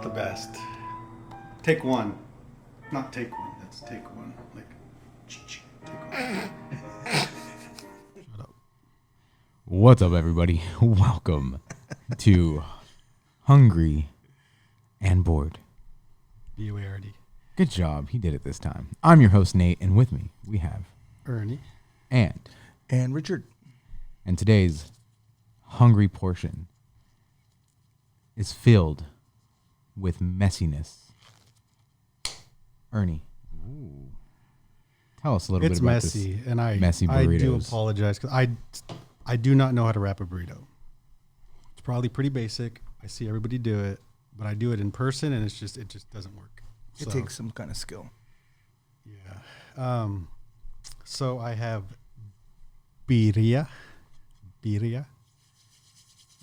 not the best. Take one. Not take one. That's take one. Like, take one. Shut up. What's up, everybody? Welcome to Hungry and Bored. B-O-A-R-D. Good job. He did it this time. I'm your host, Nate, and with me, we have Ernie. and Richard. and today's hungry portion is filled with messiness. Ernie, tell us a little It's bit about messy, this. and messy I do burritos. apologize because I do not know how to wrap a burrito. It's probably pretty basic. I see everybody do it, but I do it in person, and it just doesn't work. It takes some kind of skill. Yeah. So I have birria.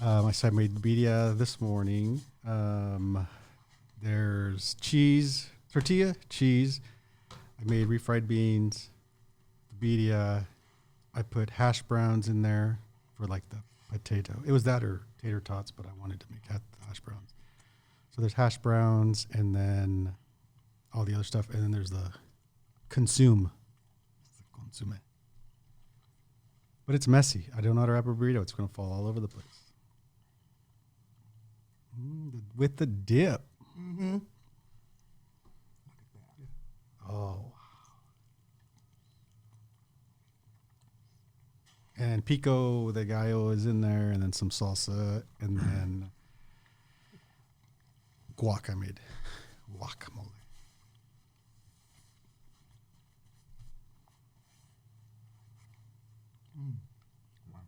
I made birria this morning. There's cheese, tortilla, cheese. I made refried beans, birria. I put hash browns in there for like the potato. It was that or tater tots, but I wanted to make hash browns. So there's hash browns and then all the other stuff. And then there's the consume. But it's messy. I don't know how to wrap a burrito. It's going to fall all over the place. With the dip. Mm-hmm. Oh. And pico de gallo is in there, and then some salsa, and then guac I made. Guacamole. Wow.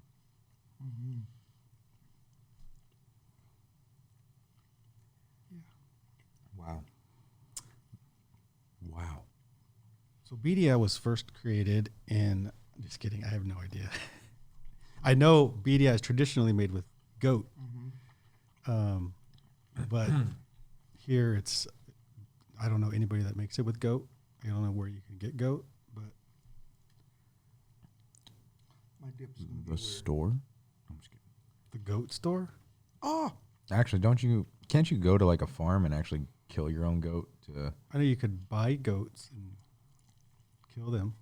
Mm-hmm. Wow. Wow. So birria was first created in, just kidding, I have no idea. I know birria is traditionally made with goat. But here it's, I don't know anybody that makes it with goat. I don't know where you can get goat, but My dip's gonna be The weird. store? I'm just kidding. the goat store. Oh, Actually, can't you go to like a farm and actually kill your own goat to I know you could buy goats and kill them.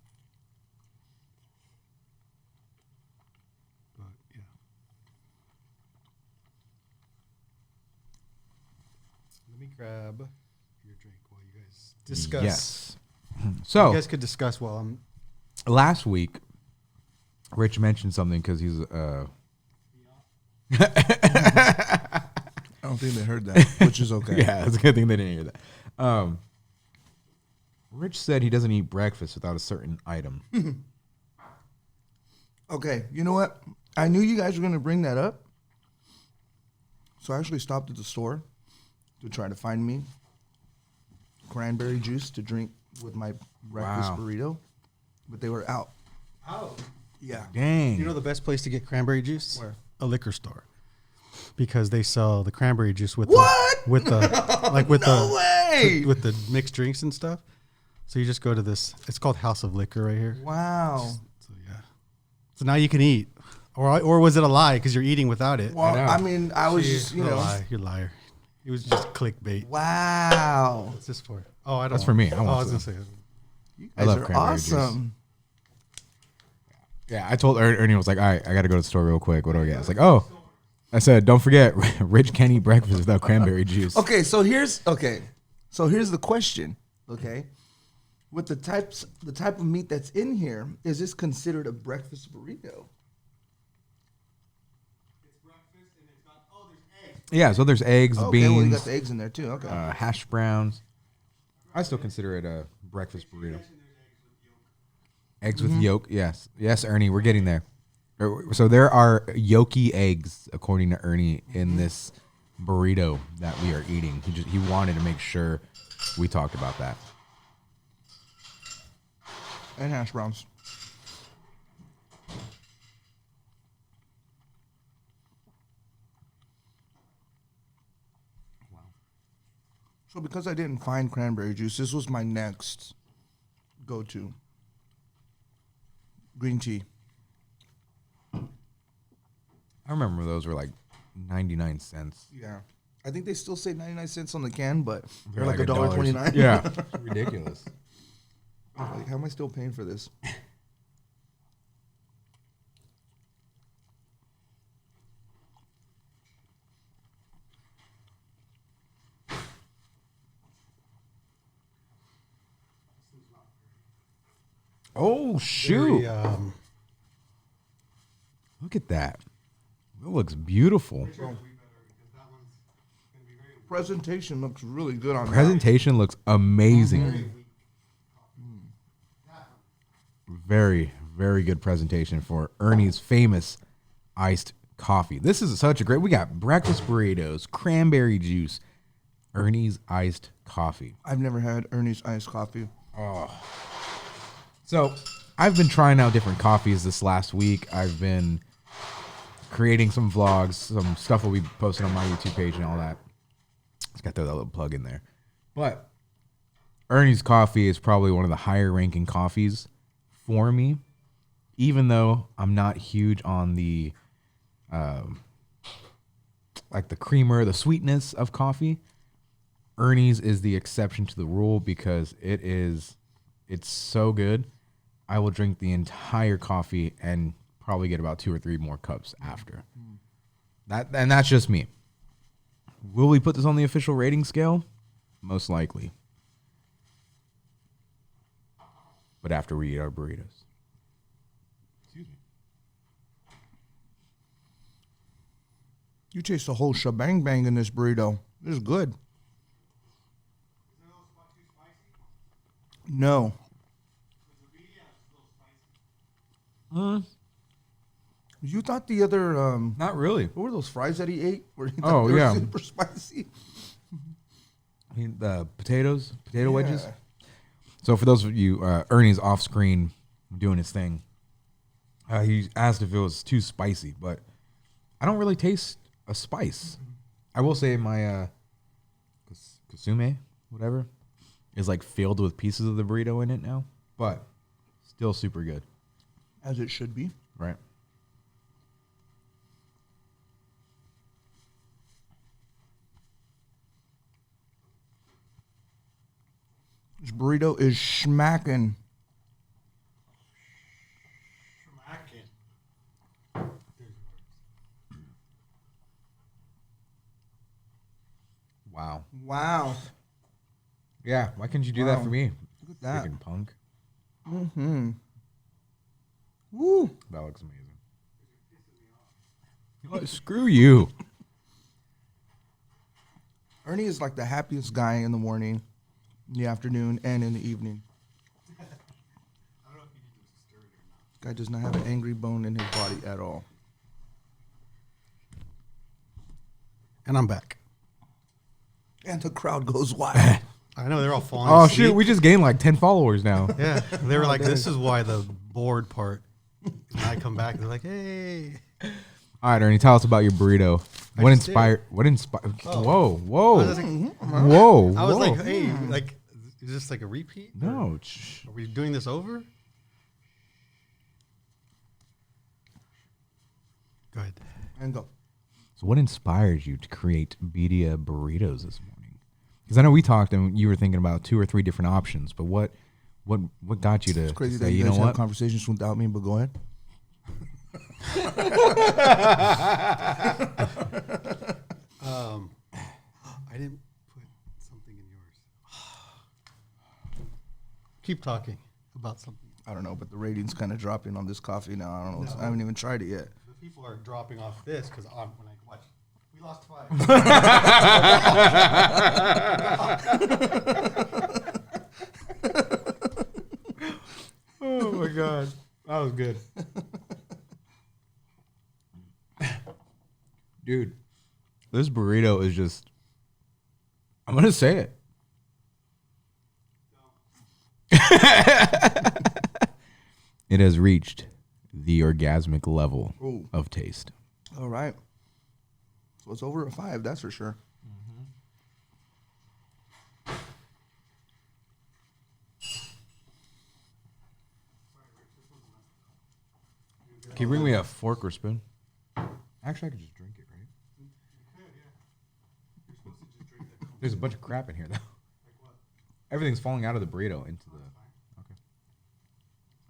But yeah. Let me grab your drink while you guys discuss. Yes. You So guys could discuss while I'm. last week, Rich mentioned something because he's I don't think they heard that, which is okay. yeah, it's a good thing they didn't hear that. Rich said he doesn't eat breakfast without a certain item. Okay, you know what? I knew you guys were going to bring that up. So I actually stopped at the store to try to find me cranberry juice to drink with my breakfast Wow. burrito, but they were out. Oh. Yeah. Dang. You know the best place to get cranberry juice? Where? A liquor store. Because they sell the cranberry juice with What? with the like with No the way! with the mixed drinks and stuff. So you just go to this. It's called House of Liquor right here. Wow. So yeah. So now you can eat, or was it a lie because you're eating without it? Well, know. I mean, I was just, you You're a know. liar. You're a liar. It was just clickbait. Wow. What's this for? Oh, I don't. That's for me. I I want was some. gonna say. You I guys love are cranberry juice. awesome. Yeah, I told Ernie, was like, all right, I got to go to the store real quick. What do I get? It's like, oh, I said, don't forget, Rich can't eat breakfast without cranberry juice. Okay, so here's the question. Okay, with the type of meat that's in here, is this considered a breakfast burrito? Yeah, so there's eggs, Okay, well you beans, got the eggs in there too. Okay, hash browns. I still consider it a breakfast burrito. Eggs with yolk, yes. Yes, Ernie, we're getting there. So there are yolky eggs, according to Ernie, in this burrito that we are eating. He wanted to make sure we talked about that. and hash browns. So because I didn't find cranberry juice, this was my next go-to. Green tea. I remember those were like 99 cents. Yeah. I think they still say 99 cents on the can, but they're They're like $1.29. Yeah, ridiculous. Like, how am I still paying for this? Oh shoot! Very, Look at that. It looks beautiful. Presentation looks really good on Presentation looks amazing. Very, very good presentation for Ernie's famous iced coffee. This is such a great. We got breakfast burritos, cranberry juice, Ernie's iced coffee. that. I've never had Ernie's iced coffee. So I've been trying out different coffees this last week. I've been creating some vlogs, some stuff will be posted on my YouTube page and all that. Just got to throw that little plug in there. But Ernie's coffee is probably one of the higher ranking coffees for me, even though I'm not huge on the like the creamer, the sweetness of coffee. Ernie's is the exception to the rule because it's so good. I will drink the entire coffee and probably get about 2 or 3 more cups after. And that's just me. Will we put this on the official rating scale? Most likely. But after we eat our burritos. Excuse me. You taste the whole shebang bang in this burrito. This is good. No. You thought the other Not really. what were those fries that he ate? Where he Oh, thought they were yeah. super spicy. I mean, the potato wedges. Yeah. So for those of you, Ernie's off screen doing his thing. He asked if it was too spicy, but I don't really taste a spice. I will say my kasume, whatever, is like filled with pieces of the burrito in it now, but still super good, As it should be. right? This burrito is smacking. Wow. Wow. Yeah, why couldn't you do that Wow. for me? Look at that. Freaking punk. Mm-hmm. Woo. That looks amazing. Oh, screw you. Ernie is like the happiest guy in the morning, in the afternoon, and in the evening. Guy does not have an angry bone in his body at all. and I'm back. And the crowd goes wild. I know they're all falling Oh, asleep. shoot. We just gained like 10 followers now. Yeah, they were like, this is why the bored part. And I come back, they're like, hey. All right, Ernie, tell us about your burrito. I What just inspired? What inspired? Oh. Whoa, whoa, I was like, whoa! I was whoa. like, hey, like, is this like a repeat? no. Shh. Are we doing this over? Go ahead. And go. So, what inspired you to create Bedia burritos this morning? Because I know we talked and you were thinking about 2 or 3 different options, but what got you to It's crazy say, that you know guys have what? conversations without me, but go ahead. I didn't put something in yours. Keep talking about something. I don't know, but the rating's kind of dropping on this coffee now. I don't know. No. I haven't even tried it yet. The people are dropping off this because when I watch, we lost 5. Oh my god, that was good, dude. This burrito is just—I'm gonna say it. It has reached the orgasmic level Ooh. of taste. All right. So it's over a 5, that's for sure. Can you bring me a fork or spoon? Actually, I could just drink it, right? There's a bunch of crap in here, though. Everything's falling out of the burrito into the... Okay.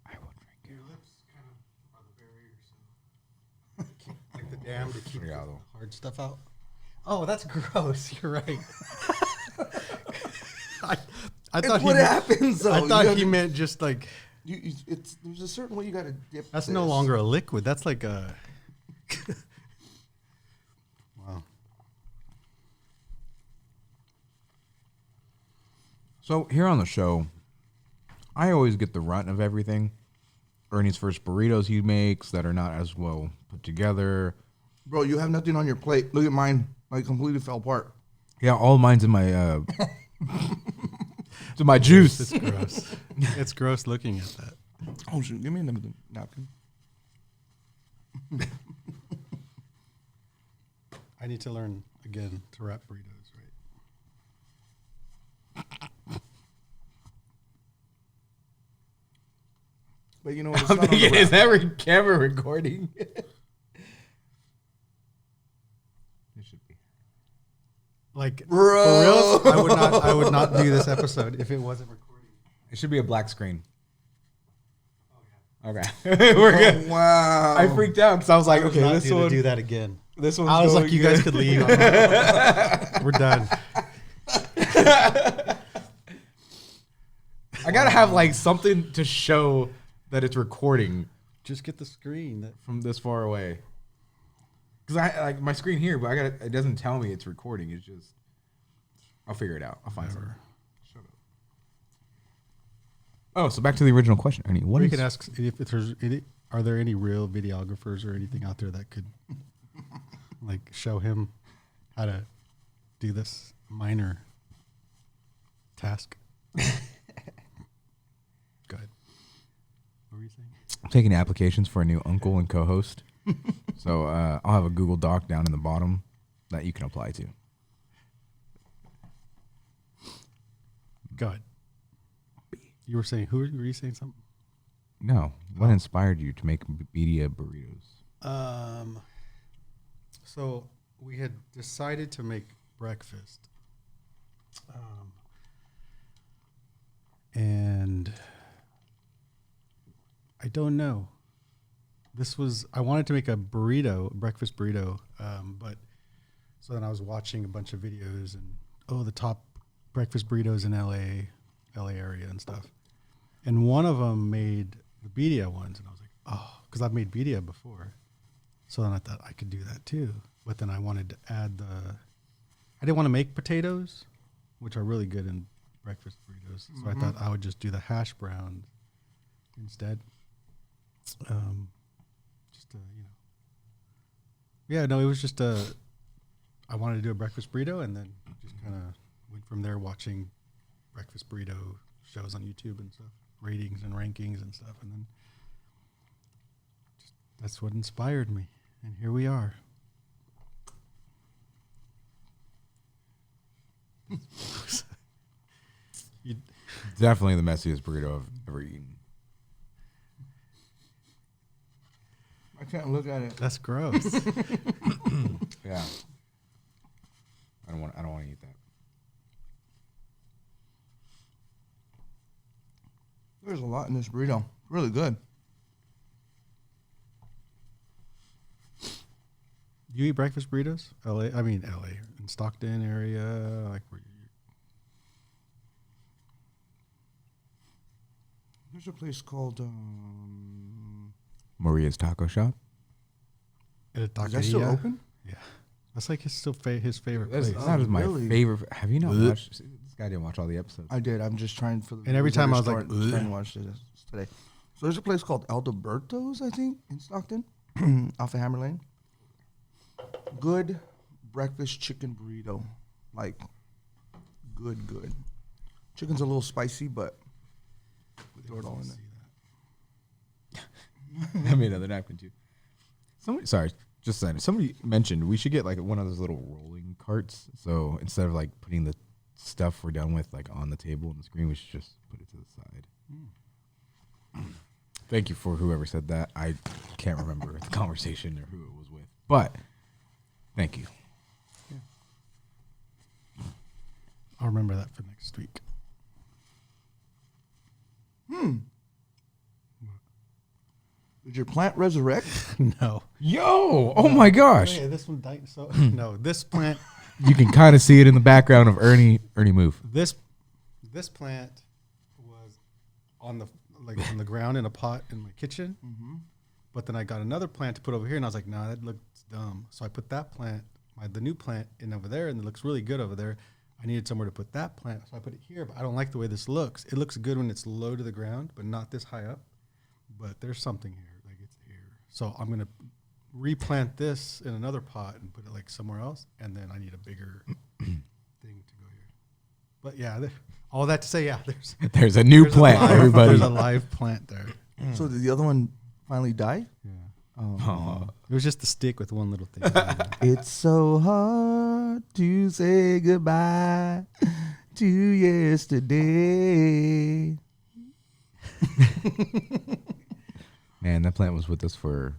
I will drink it. Your lips kind of are the barrier, so like the dam to keep the hard stuff out. Oh, that's gross. You're right. I thought what happens, though. I thought he meant just like... There's a certain way you got to dip. That's no longer a liquid. That's like a... Wow. So here on the show, I always get the runt of everything. Ernie's first burritos he makes that are not as well put together. Bro, you have nothing on your plate. Look at mine. Like, completely fell apart. Yeah, all mine's in my to my juice. It's gross. It's gross looking at that. Oh, shoot. Give me another napkin. I need to learn again to wrap burritos, right? But you know what? It's I'm not on the thinking, is wrap. that camera recording? It should be. Like, Bro. for reals, I would not do this episode if it wasn't recording. It should be a black screen. Okay, we're good. Oh, wow. I freaked out because I was like, okay, Not this do to one. do that again. This one's I was going like, you guys good. could leave. We're done. I gotta have like something to show that it's recording Just get the screen. That from this far away. Because I like my screen here, but it doesn't tell me it's recording. It's just I'll figure it out. I'll find something. Shut up. Oh, so back to the original question, Ernie. What we is could ask if there's any, are there any real videographers or anything out there that could like show him how to do this minor task? Go ahead. What were you saying? I'm taking applications for a new uncle and co-host. So I'll have a Google Doc down in the bottom that you can apply to. Go ahead. You were saying, were you saying something? No. What inspired you to make media burritos? So we had decided to make breakfast. And I don't know. I wanted to make a breakfast burrito, but so then I was watching a bunch of videos and, the top breakfast burritos in LA area and stuff. And one of them made the birria ones, and I was like, because I've made birria before. So then I thought I could do that too. But then I wanted to add I didn't want to make potatoes, which are really good in breakfast burritos. So I thought I would just do the hash browns instead. Yeah, no, it was just I wanted to do a breakfast burrito, and then just kind of went from there watching breakfast burrito shows on YouTube and stuff, ratings and rankings and stuff, and then that's what inspired me, and here we are. Definitely the messiest burrito I've ever eaten. I can't look at it. That's gross. Yeah. I don't want to eat that. There's a lot in this burrito. Really good. You eat breakfast burritos? LA, in Stockton area, like where There's a place called Maria's Taco Shop. at a is that still taqueria? open? Yeah, that's like his favorite That's, place. that is my really? favorite. Have you not Blech. watched? This guy didn't watch all the episodes. I did. I'm just trying for the. And every time I was like, trying to watch this today. So there's a place called Alberto's, I think, in Stockton, off of Hammer Lane. Good breakfast chicken burrito, like good. Chicken's a little spicy, but we throw it all in there. I made another napkin too. Somebody mentioned we should get like one of those little rolling carts. So instead of like putting the stuff we're done with like on the table and the screen, we should just put it to the side. Thank you for whoever said that. I can't remember the conversation or who it was with, but thank you. I'll remember that for next week. Did your plant resurrect? No. Yo, oh my gosh. Hey, this one died. So no, this plant. You can kind of see it in the background of Ernie move. This plant was on the ground in a pot in my kitchen. Mm-hmm. But then I got another plant to put over here, and I was like, nah, that looks dumb. So I put that plant, the new plant, in over there, and it looks really good over there. I needed somewhere to put that plant, so I put it here. But I don't like the way this looks. It looks good when it's low to the ground, but not this high up. But there's something here, like it's here. So I'm gonna replant this in another pot and put it like somewhere else, and then I need a bigger thing to go here. But yeah, all that to say, yeah, There's a new plant, everybody. There's a live plant there. So did the other one finally die? Yeah. Oh. It was just a stick with one little thing. It's so hard to say goodbye to yesterday. Man, that plant was with us for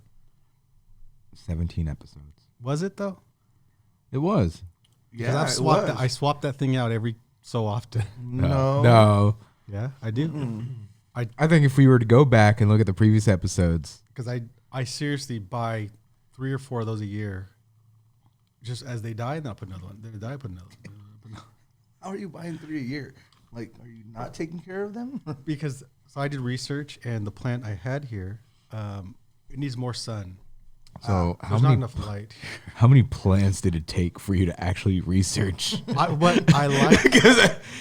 17 episodes. Was it though? It was. Yeah, I swapped that thing out every so often. No. No. Yeah, I do. I think if we were to go back and look at the previous episodes. Because I seriously buy 3 or 4 of those a year. Just as they die, then I'll put another one. Then they die, I put another one. How are you buying 3 a year? Like, are you not taking care of them? Because so I did research, and the plant I had here, it needs more sun. So There's not enough light. How many plants did it take for you to actually research? What I like, Because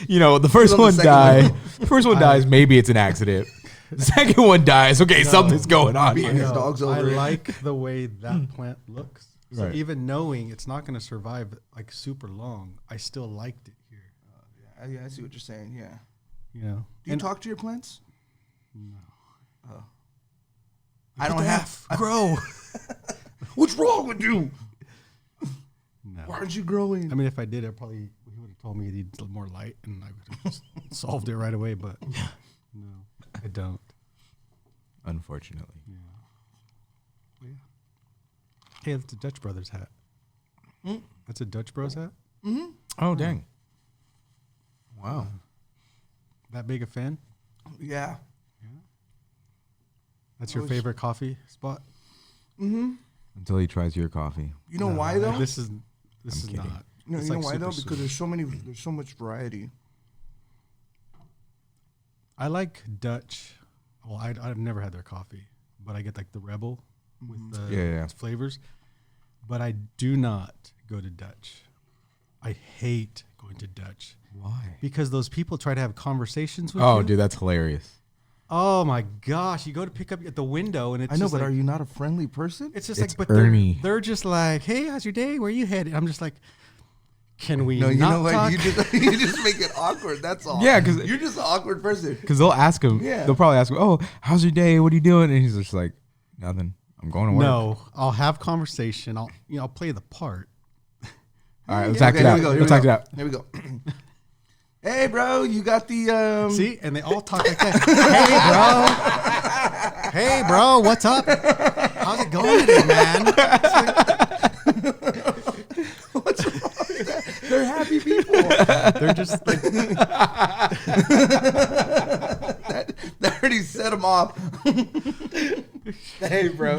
the first on the one second dies. The first one dies. Maybe it's an accident. The second one dies. Okay, something's going on. Beating here. his dogs over I it. like the way that plant looks. So Right. even knowing it's not going to survive like super long, I still liked it here. Yeah, I see what you're saying. Yeah. You know, Do you talk to your plants? No. I don't have. grow. What's wrong with you? No. Why aren't you growing? I mean, if I did, he would have told me it needs more light, and I would have just solved it right away. But no, I don't. Unfortunately. Yeah. Well, yeah. Hey, that's a Dutch Brothers hat. That's a Dutch Bros hat. Oh, dang. Wow. That big a fan? Yeah. That's your favorite coffee spot? Until he tries your coffee. You know No, why though? This is kidding. not. No, It's you know like why though? super Because sweet. there's so much variety. I like Dutch. Well, I've never had their coffee, but I get like the Rebel with the Yeah. flavors. But I do not go to Dutch. I hate going to Dutch Why? because those people try to have conversations with Oh, you. dude, that's hilarious. Oh my gosh! You go to pick up at the window, and it's I know, just but like, are you not a friendly person? it's just It's like, but Ernie. they're just like, hey, how's your day? Where are you headed? I'm just like, can we No, you not know what? talk? You just make it awkward. That's all. Yeah, 'cause- you're just an awkward person. Because they'll ask him. Yeah. They'll probably ask him, oh, how's your day? What are you doing? And he's just like, nothing. I'm going to work. No, I'll have conversation. I'll play the part. All right, let's Okay, act it here out. we go, here Let's we act it go. out. Here we go. Hey, bro, you got the See, and they all talk like that. Hey, bro, what's up? How's it going today, man? What's wrong with that? They're happy people. They're just like, That already set them off. Hey, bro.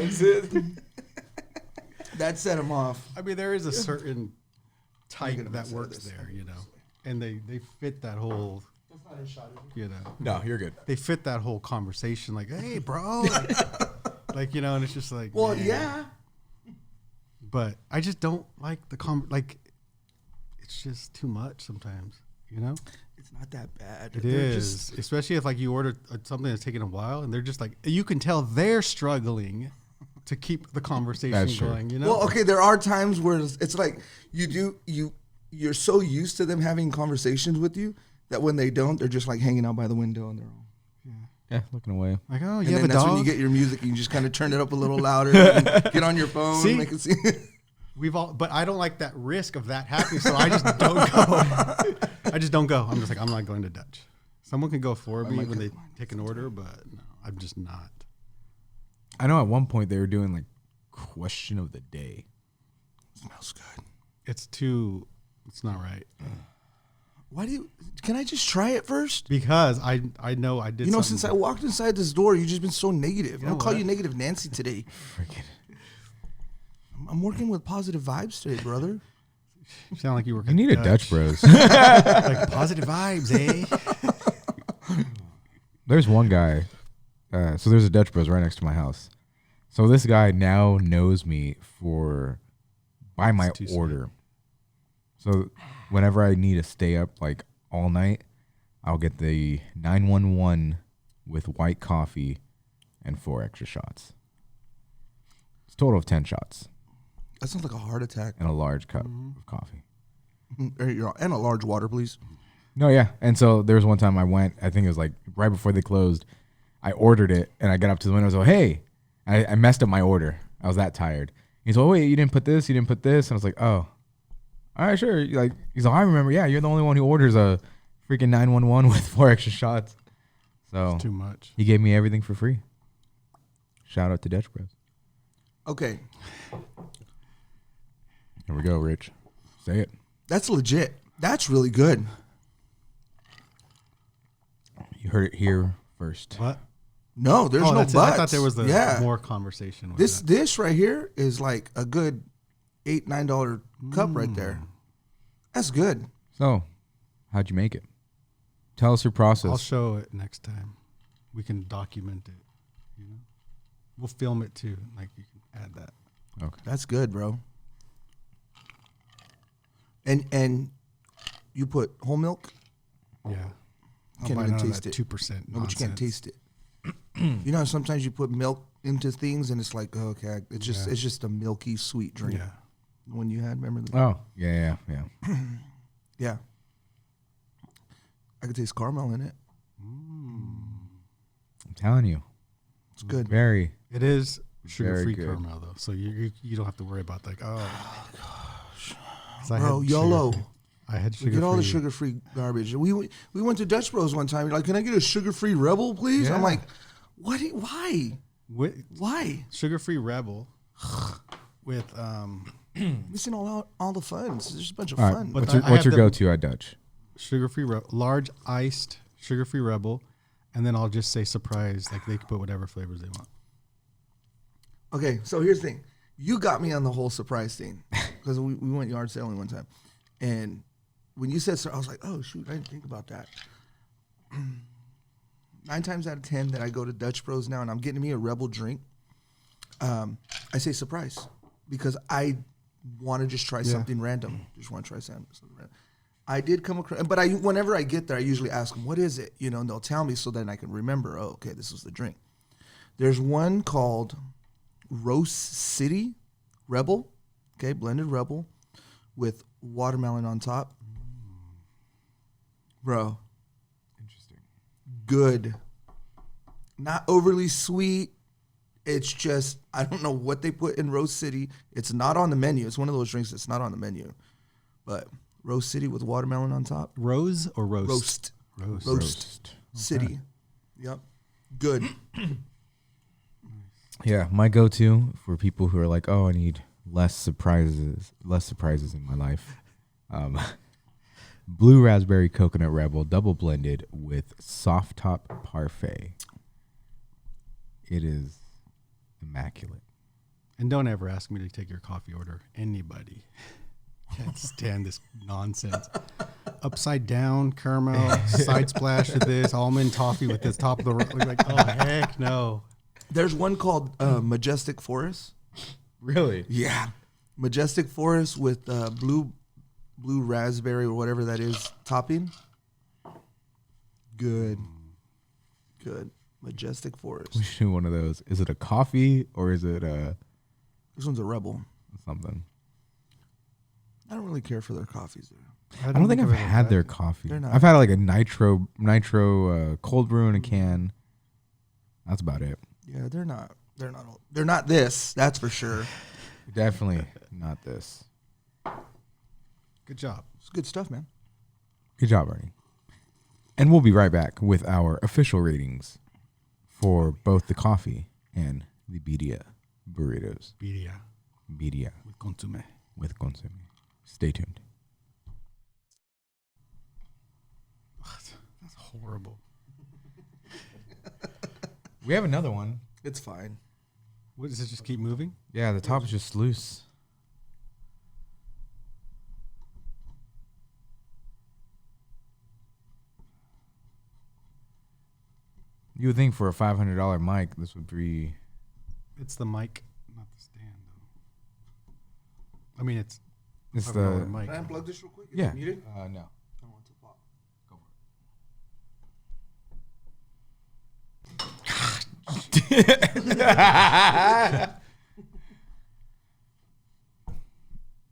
That set them off. I mean, there is a certain type gonna that mess works this. there, and they fit that whole, No, you're good. they fit that whole conversation. Like, hey, bro, like and it's just like, Well, man. yeah. But I just don't like the it's just too much sometimes, It's not that bad. It They're is, especially if like you order something that's taking a while, and they're just like, you can tell they're struggling to keep the conversation That's true. going. Well, okay, there are times where it's like you're so used to them having conversations with you that when they don't, they're just like hanging out by the window on their own. Yeah, looking away. Like, oh, And you have then a that's dog. when you get your music and you just kind of turn it up a little louder, and get on your phone, See? make it see. But I don't like that risk of that happening, so I just don't go. I just don't go. I'm just like, I'm not going to Dutch. Someone can go for me when they take an order, but no, I'm just not. I know at one point they were doing like question of the day. Smells good. It's not right. Why do you? Can I just try it first? Because I know I did. You know, something. since I walked inside this door, you've just been so negative. You I'll know call what? you Negative Nancy today. Freaking. I'm working with positive vibes today, brother. You sound like you were. You need a Dutch Bros. Like positive vibes, eh? There's one guy. So there's a Dutch Bros right next to my house. So this guy now knows me by my It's too sweet. order. So whenever I need to stay up like all night, I'll get the 911 with white coffee and 4 extra shots. It's a total of 10 shots That sounds like a heart attack. and a large cup of coffee. And a large water, please. No, yeah. And so there was one time I went, I think it was like right before they closed. I ordered it and I got up to the window and I was like, hey, I messed up my order. I was that tired. He's like, oh, wait, you didn't put this, you didn't put this. And I was like, oh, all right, sure. Like, he's like, I remember. Yeah, you're the only one who orders a freaking 911 with 4 extra shots. So It's too much. he gave me everything for free. Shout out to Dutch Bros. Okay, Here we go, Rich. Say it. that's legit. That's really good. You heard it here first. What? No, there's no that's buts. it. I thought there was more conversation. With This that. dish right here is like a good $8-9 cup right there. That's good. So, how'd you make it? Tell us your process. I'll show it next time. We can document it. You know, we'll film it too. Like you can add that. Okay. That's good, bro. And you put whole milk? Yeah. Can't even taste it. 2%. No, but you can't taste it. You know, how sometimes you put milk into things and it's like, oh, okay, it's just a milky sweet drink. Yeah. When you had, remember the Oh, yeah. yeah. I could taste caramel in it. I'm telling you. It's good. Very. It is sugar-free good. caramel though, so you don't have to worry about like gosh. Bro, YOLO. I had We sugar. get all the sugar-free garbage. We went to Dutch Bros one time. You're like, can I get a sugar-free Rebel, please? Yeah. I'm like, what? Why? with Why? sugar-free Rebel with Missing all the fun. It's just a bunch of All right. fun. But What's your, I what's have your the- go-to at Dutch? sugar-free large iced sugar-free Rebel, and then I'll just say surprise. Like they can put whatever flavors they want. Okay, so here's the thing. You got me on the whole surprise thing because we went yard sailing one time. And when you said, I was like, oh, shoot, I didn't think about that. 9 times out of 10 that I go to Dutch Bros now and I'm getting me a Rebel drink, I say surprise because I want to just try something random. Just want to try something random. I did come across, but whenever I get there, I usually ask them, what is it? You know, and they'll tell me so then I can remember, oh, okay, this was the drink. There's one called Roast City Rebel, okay, blended Rebel with watermelon on top. Bro, Interesting. good. Not overly sweet. It's just, I don't know what they put in Roast City. It's not on the menu. It's one of those drinks that's not on the menu. But Roast City with watermelon on top. Rose or roast? Roast. Roast. Roast. City. Yep. Good. Yeah, my go-to for people who are like, oh, I need less surprises in my life. Blue Raspberry Coconut Rebel double blended with soft top parfait. It is immaculate. And don't ever ask me to take your coffee order. Anybody. Can't stand this nonsense. Upside down caramel, side splash of this, almond toffee with this top of the like, oh heck no. There's one called Majestic Forest. Really? Yeah. Majestic Forest with blue raspberry or whatever that is topping. Good. Majestic Forest. We should do one of those. Is it a coffee or is it This one's a Rebel. something? I don't really care for their coffees there. I don't think I've had their coffee. They're not. I've had like a nitro cold brew in a can. That's about it. Yeah, they're not this, that's for sure. Definitely not this. Good job. It's good stuff, man. Good job, Ernie. And we'll be right back with our official ratings for both the coffee and the birria burritos. Birria With consomme. with consomme. Stay tuned. That's horrible. We have another one. It's fine. What does it just keep moving? Yeah, the top is just loose. You would think for a $500 mic, this would be. It's the mic, not the stand, though. I mean, it's It's $5 the. mic. Can I unplug this real quick? Is Yeah. it muted? No. I don't want to pop. Go for it.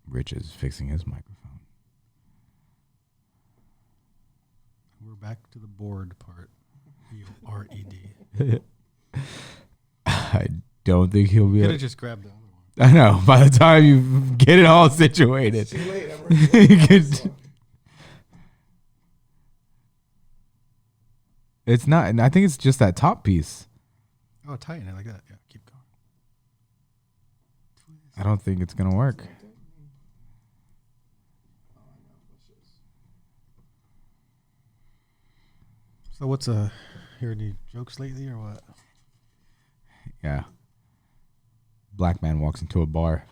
Rich is fixing his microphone. We're back to the board part. B-O-R-E-D. I don't think he'll be. Could have just grabbed the other one. I know. By the time you get it all situated, See you later. you could- it's not. I think it's just that top piece. Oh, tighten it like that. Yeah, keep going. I don't think it's gonna work. So what's hear any jokes lately or what? Yeah. Black man walks into a bar.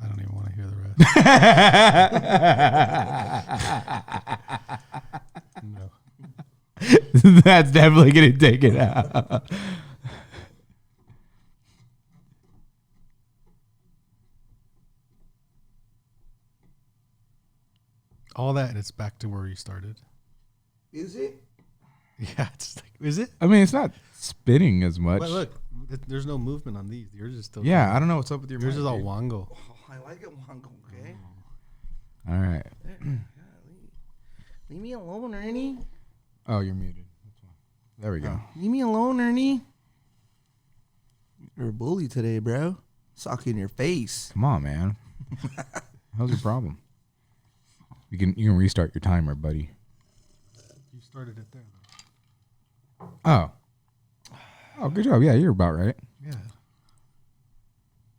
I don't even want to hear the rest. No. That's definitely gonna take it out. All that and it's back to where you started. Is it? Yeah, it's like, is it? I mean, it's not spinning as much. But look, there's no movement on these. Yours is still. Yeah, I don't know what's up with your. Yours mic, is all dude. wongo. Oh, I like it, Wango, okay? All right. Leave me alone, Ernie. Oh, you're muted. There we go. Leave me alone, Ernie. You're a bully today, bro. Sock in your face. Come on, man. How's your problem? You can restart your timer, buddy. You started it there, though. Oh. Oh, good job. Yeah, you're about right. Yeah.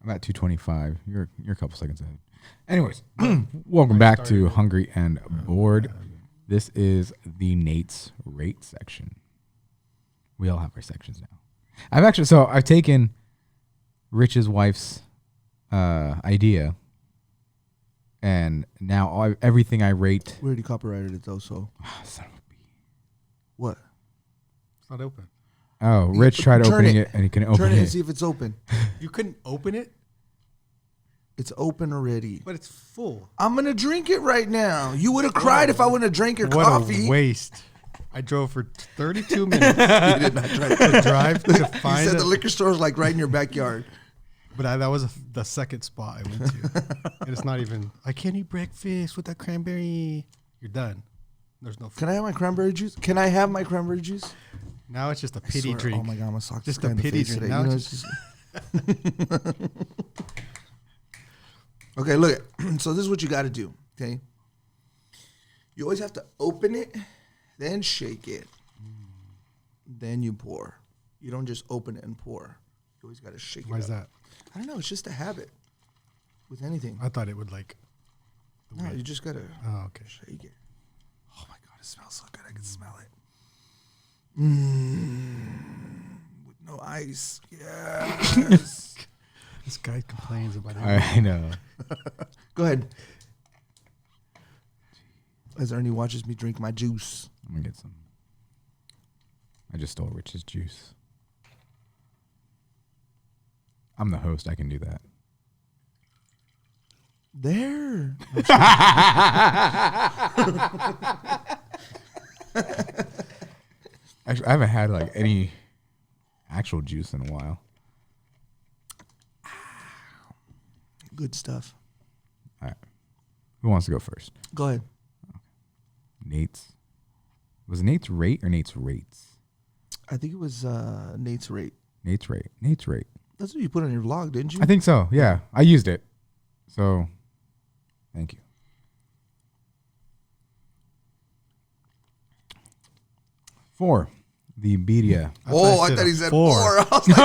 I'm at 225. You're a couple seconds ahead. Anyways, welcome back to Hungry and Bored. This is the Nate's Rate section. We all have our sections now. I've taken Rich's wife's idea, and now everything I rate. We already copyrighted it, though, so. Son of a bee. What? It's not open. Oh, Rich tried Turn opening it. it and he couldn't open Turn it and it. see if it's open. You couldn't open it, It's open already. but it's full. I'm going to drink it right now. You would have cried if I wouldn't have drank your What coffee. a waste. I drove for 32 minutes You did not try to drive to You find said it. the liquor store is like right in your backyard. But that was the second spot I went to. And it's not even, I can't eat breakfast with that cranberry. You're done. There's no food. Can I have my cranberry juice? Can I have my cranberry juice? Now it's just a I pity swear, drink. Oh my god, I'm gonna sock Just this guy a in the pity face drink. today. Now You know, it's it's just- Okay, look. So this is what you got to do. Okay, you always have to open it, then shake it, then you pour. You don't just open it and pour. You always got to shake Why it. is up. that? I don't know. It's just a habit with anything. I thought it would like. No, you just gotta Oh, okay. shake it. Oh my god, it smells so good. I can smell it. With no ice. Yes. This guy complains about it. I know. Go ahead. As Ernie watches me drink my juice. I'm gonna get some. I just stole Rich's juice. I'm the host. I can do that. There. Actually, I haven't had like any actual juice in a while. Good stuff. All right. Who wants to go first? Go ahead. Nate's. Was it Nate's rate or Nate's rates? I think it was Nate's rate. Nate's rate. Nate's rate. That's what you put on your vlog, didn't you? I think so. Yeah. I used it. So, thank you. Four. The Birria. I thought he said four. I was like,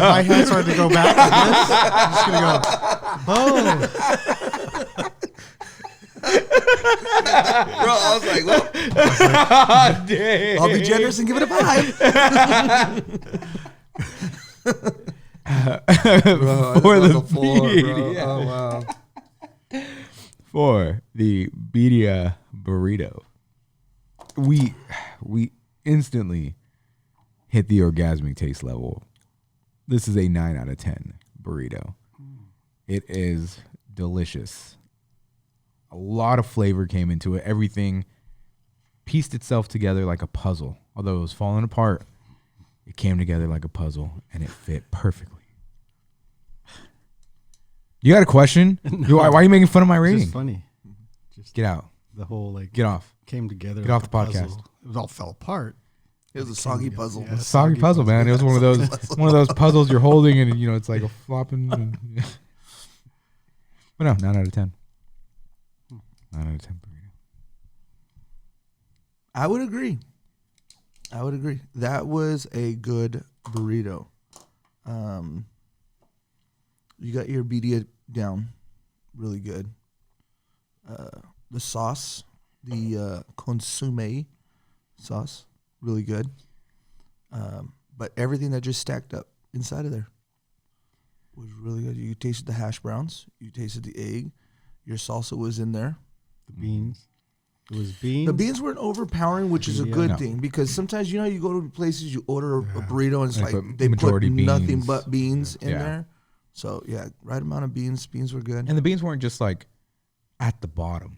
My hands started to go back like this. I'm just going to go, boom. I was like, well, Dang. I'll be generous and give it a 5. For the 4, birria. Oh wow. For the birria burrito, we instantly hit the orgasmic taste level. This is a 9 out of 10 burrito. It is delicious. A lot of flavor came into it. Everything pieced itself together like a puzzle. Although it was falling apart, it came together like a puzzle, and it fit perfectly. You got a question? No. Why are you making fun of my It's rating? just funny. Just Get out. the whole like Get off. came together. Get like off a the podcast. puzzle. It was all fell apart. It was a soggy puzzle. Yeah. Soggy puzzle, man. It was one of those puzzles you're holding, and it's like a flopping. But no, 9 out of 10. 9 out of 10 burrito. I would agree. That was a good burrito. You got your birria down really good. The sauce, the consomme sauce, really good. But everything that just stacked up inside of there was really good. You tasted the hash browns. You tasted the egg. Your salsa was in there. The beans. It was beans. The beans weren't overpowering, which is a Yeah. good No. thing, because sometimes you go to places, you order a Yeah. burrito and it's They like put they put majority nothing beans. but beans in Yeah. there. So yeah, right amount of beans. Beans were good. And the beans weren't just like at the bottom.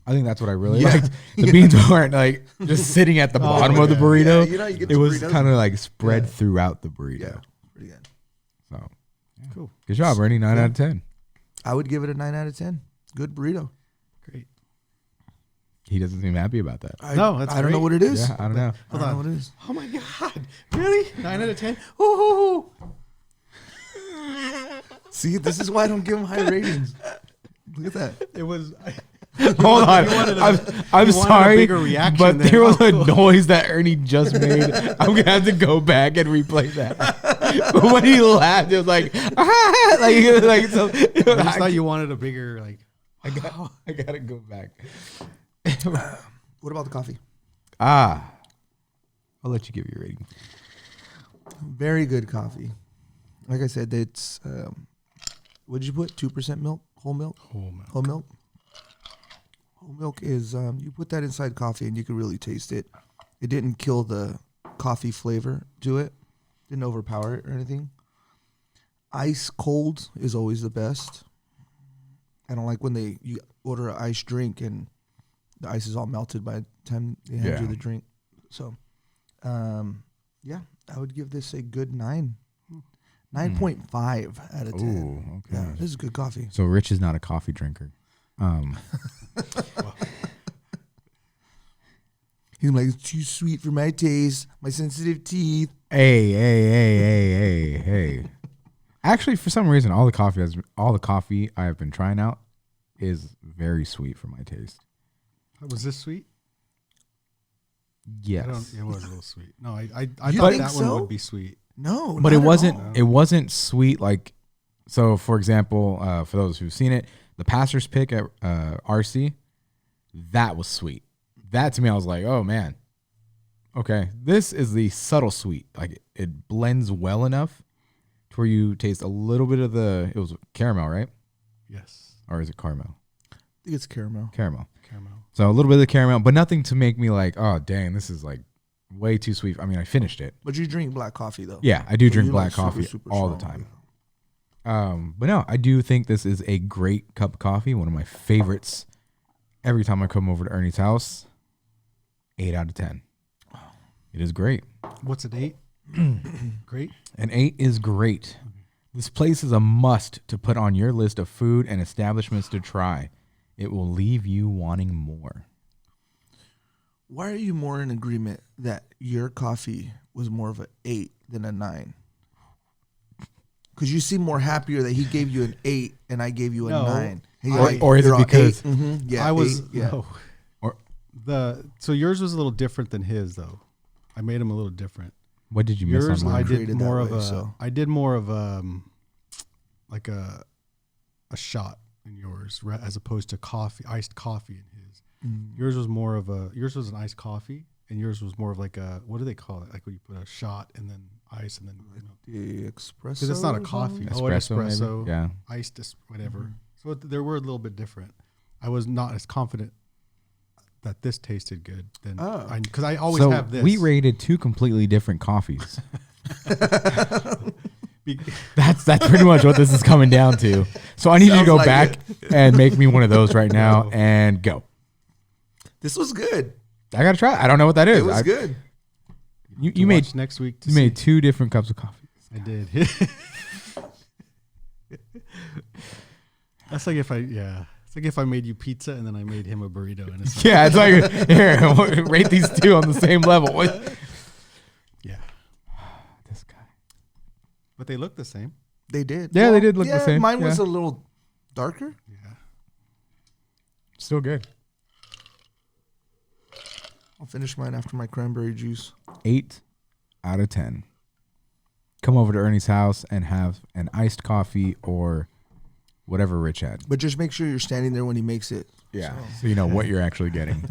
I think that's what I really Yeah. liked. The beans weren't like just sitting at the bottom of the yeah. burrito. Yeah, you get It the was burritos. kind of like spread Yeah. throughout the burrito. Yeah, pretty good. So Cool. good job, Ernie. 9 Yeah. out of 10. I would give it a 9 out of 10. Good burrito. Great. He doesn't seem happy about that. No, that's I don't know great. what it is. Yeah, I don't know. I don't know what it is. Oh my god! Really? 9 out of 10. Ooh. See, this is why I don't give them high ratings. Look at that. It was. Hold on. wanted a- I'm you wanted a sorry, bigger reaction but than- there was oh, a cool. noise that Ernie just made. I'm going to have to go back and replay that. But when he laughed, it was like, ah, like, it was like so, I just thought you wanted a bigger like. I got to go back. What about the coffee? I'll let you give your rating. Very good coffee. Like I said, it's what did you put? 2% milk, whole milk, Oh man. whole milk. Whole milk is you put that inside coffee and you can really taste it. It didn't kill the coffee flavor to it. Didn't overpower it or anything. Ice cold is always the best. I don't like when you order an iced drink and the ice is all melted by the time they hand you Yeah. the drink. So, yeah, I would give this a good 9. 9.5 out of 10. Ooh, okay. Yeah, this is good coffee. So Rich is not a coffee drinker. He's like, it's too sweet for my taste, my sensitive teeth. Hey. Actually, for some reason, all the coffee I have been trying out is very sweet for my taste. Was this sweet? Yes. It was a little sweet. No, I You thought think that so? one would be sweet. No, But not it at wasn't. all. It wasn't sweet like. So, for example, for those who've seen it, the pastor's pick at RC, that was sweet. That to me, I was like, oh man, okay, this is the subtle sweet. Like it blends well enough to where you taste a little bit of the. It was caramel, right? Yes. Or is it caramel? I think it's caramel. Caramel. Caramel. So a little bit of the caramel, but nothing to make me like, oh dang, this is like way too sweet. I mean, I finished it. But you drink black coffee though. Yeah, I do So drink you black like super, coffee super all the strong. time. But no, I do think this is a great cup of coffee. One of my favorites. Every time I come over to Ernie's house, 8 out of 10. It is great. What's it? 8? Great. An 8 is great. This place is a must to put on your list of food and establishments to try. It will leave you wanting more. Why are you more in agreement that your coffee was more of an 8 than a 9? Because you seem more happier that he gave you an 8 and I gave you a No. 9. Hey, Or- you're like, or is it you're all because- 8. Mhm, yeah, I was 8, yeah. no. Or So yours was a little different than his though. I made him a little different. what did you miss Yours, on I mine? did Created that more of way, a. so. I did more of like a shot. in yours as opposed to iced coffee in his. Mm. Yours was an iced coffee, and yours was more of like a, what do they call it? Like when you put a shot and then ice and then, The espresso. because it's not a coffee. Espresso, Oh, an espresso. maybe? Yeah. Iced, whatever. So they were a little bit different. I was not as confident that this tasted good than because I always have this. We rated 2 completely different coffees. That's pretty much what this is coming down to. So I need you to go back and make me one of those right now and go. This was good. I gotta try it. I don't know what that is. It was good. You made next week. You made 2 different cups of coffee. I did. That's like it's like if I made you pizza and then I made him a burrito and it's Yeah, it's like here, rate these 2 on the same level. Yeah. This guy. But they look the same. They did. Yeah, they did look the same. Mine was Yeah. a little darker. Yeah. Still good. I'll finish mine after my cranberry juice. 8 out of 10. Come over to Ernie's house and have an iced coffee or whatever Rich had. But just make sure you're standing there when he makes it. Yeah. So you know what you're actually getting.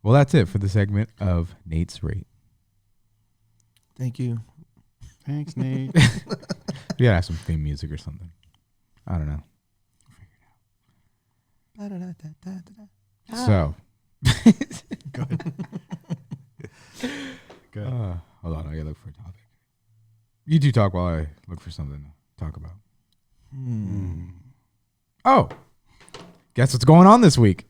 Well, that's it for the segment of Nate's Rate. Thank you. Thanks, Nate. We gotta have some theme music or something. I don't know. So. Good. Good. Hold on, I gotta look for a topic. You 2 talk while I look for something to talk about. Oh, guess what's going on this week?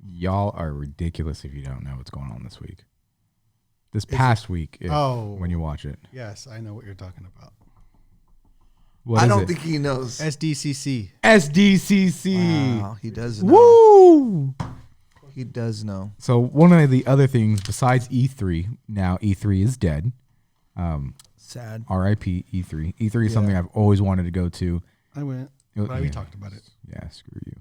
Y'all are ridiculous if you don't know what's going on this week. This past week, when you watch it. Yes, I know what you're talking about. What I is don't it? think he knows. SDCC. SDCC. Wow, he does know. Woo! He does know. So one of the other things besides E3, now E3 is dead. Sad. R.I.P. E3. E3 is something I've always wanted to go to. I went. But we talked about it. Yeah, screw you.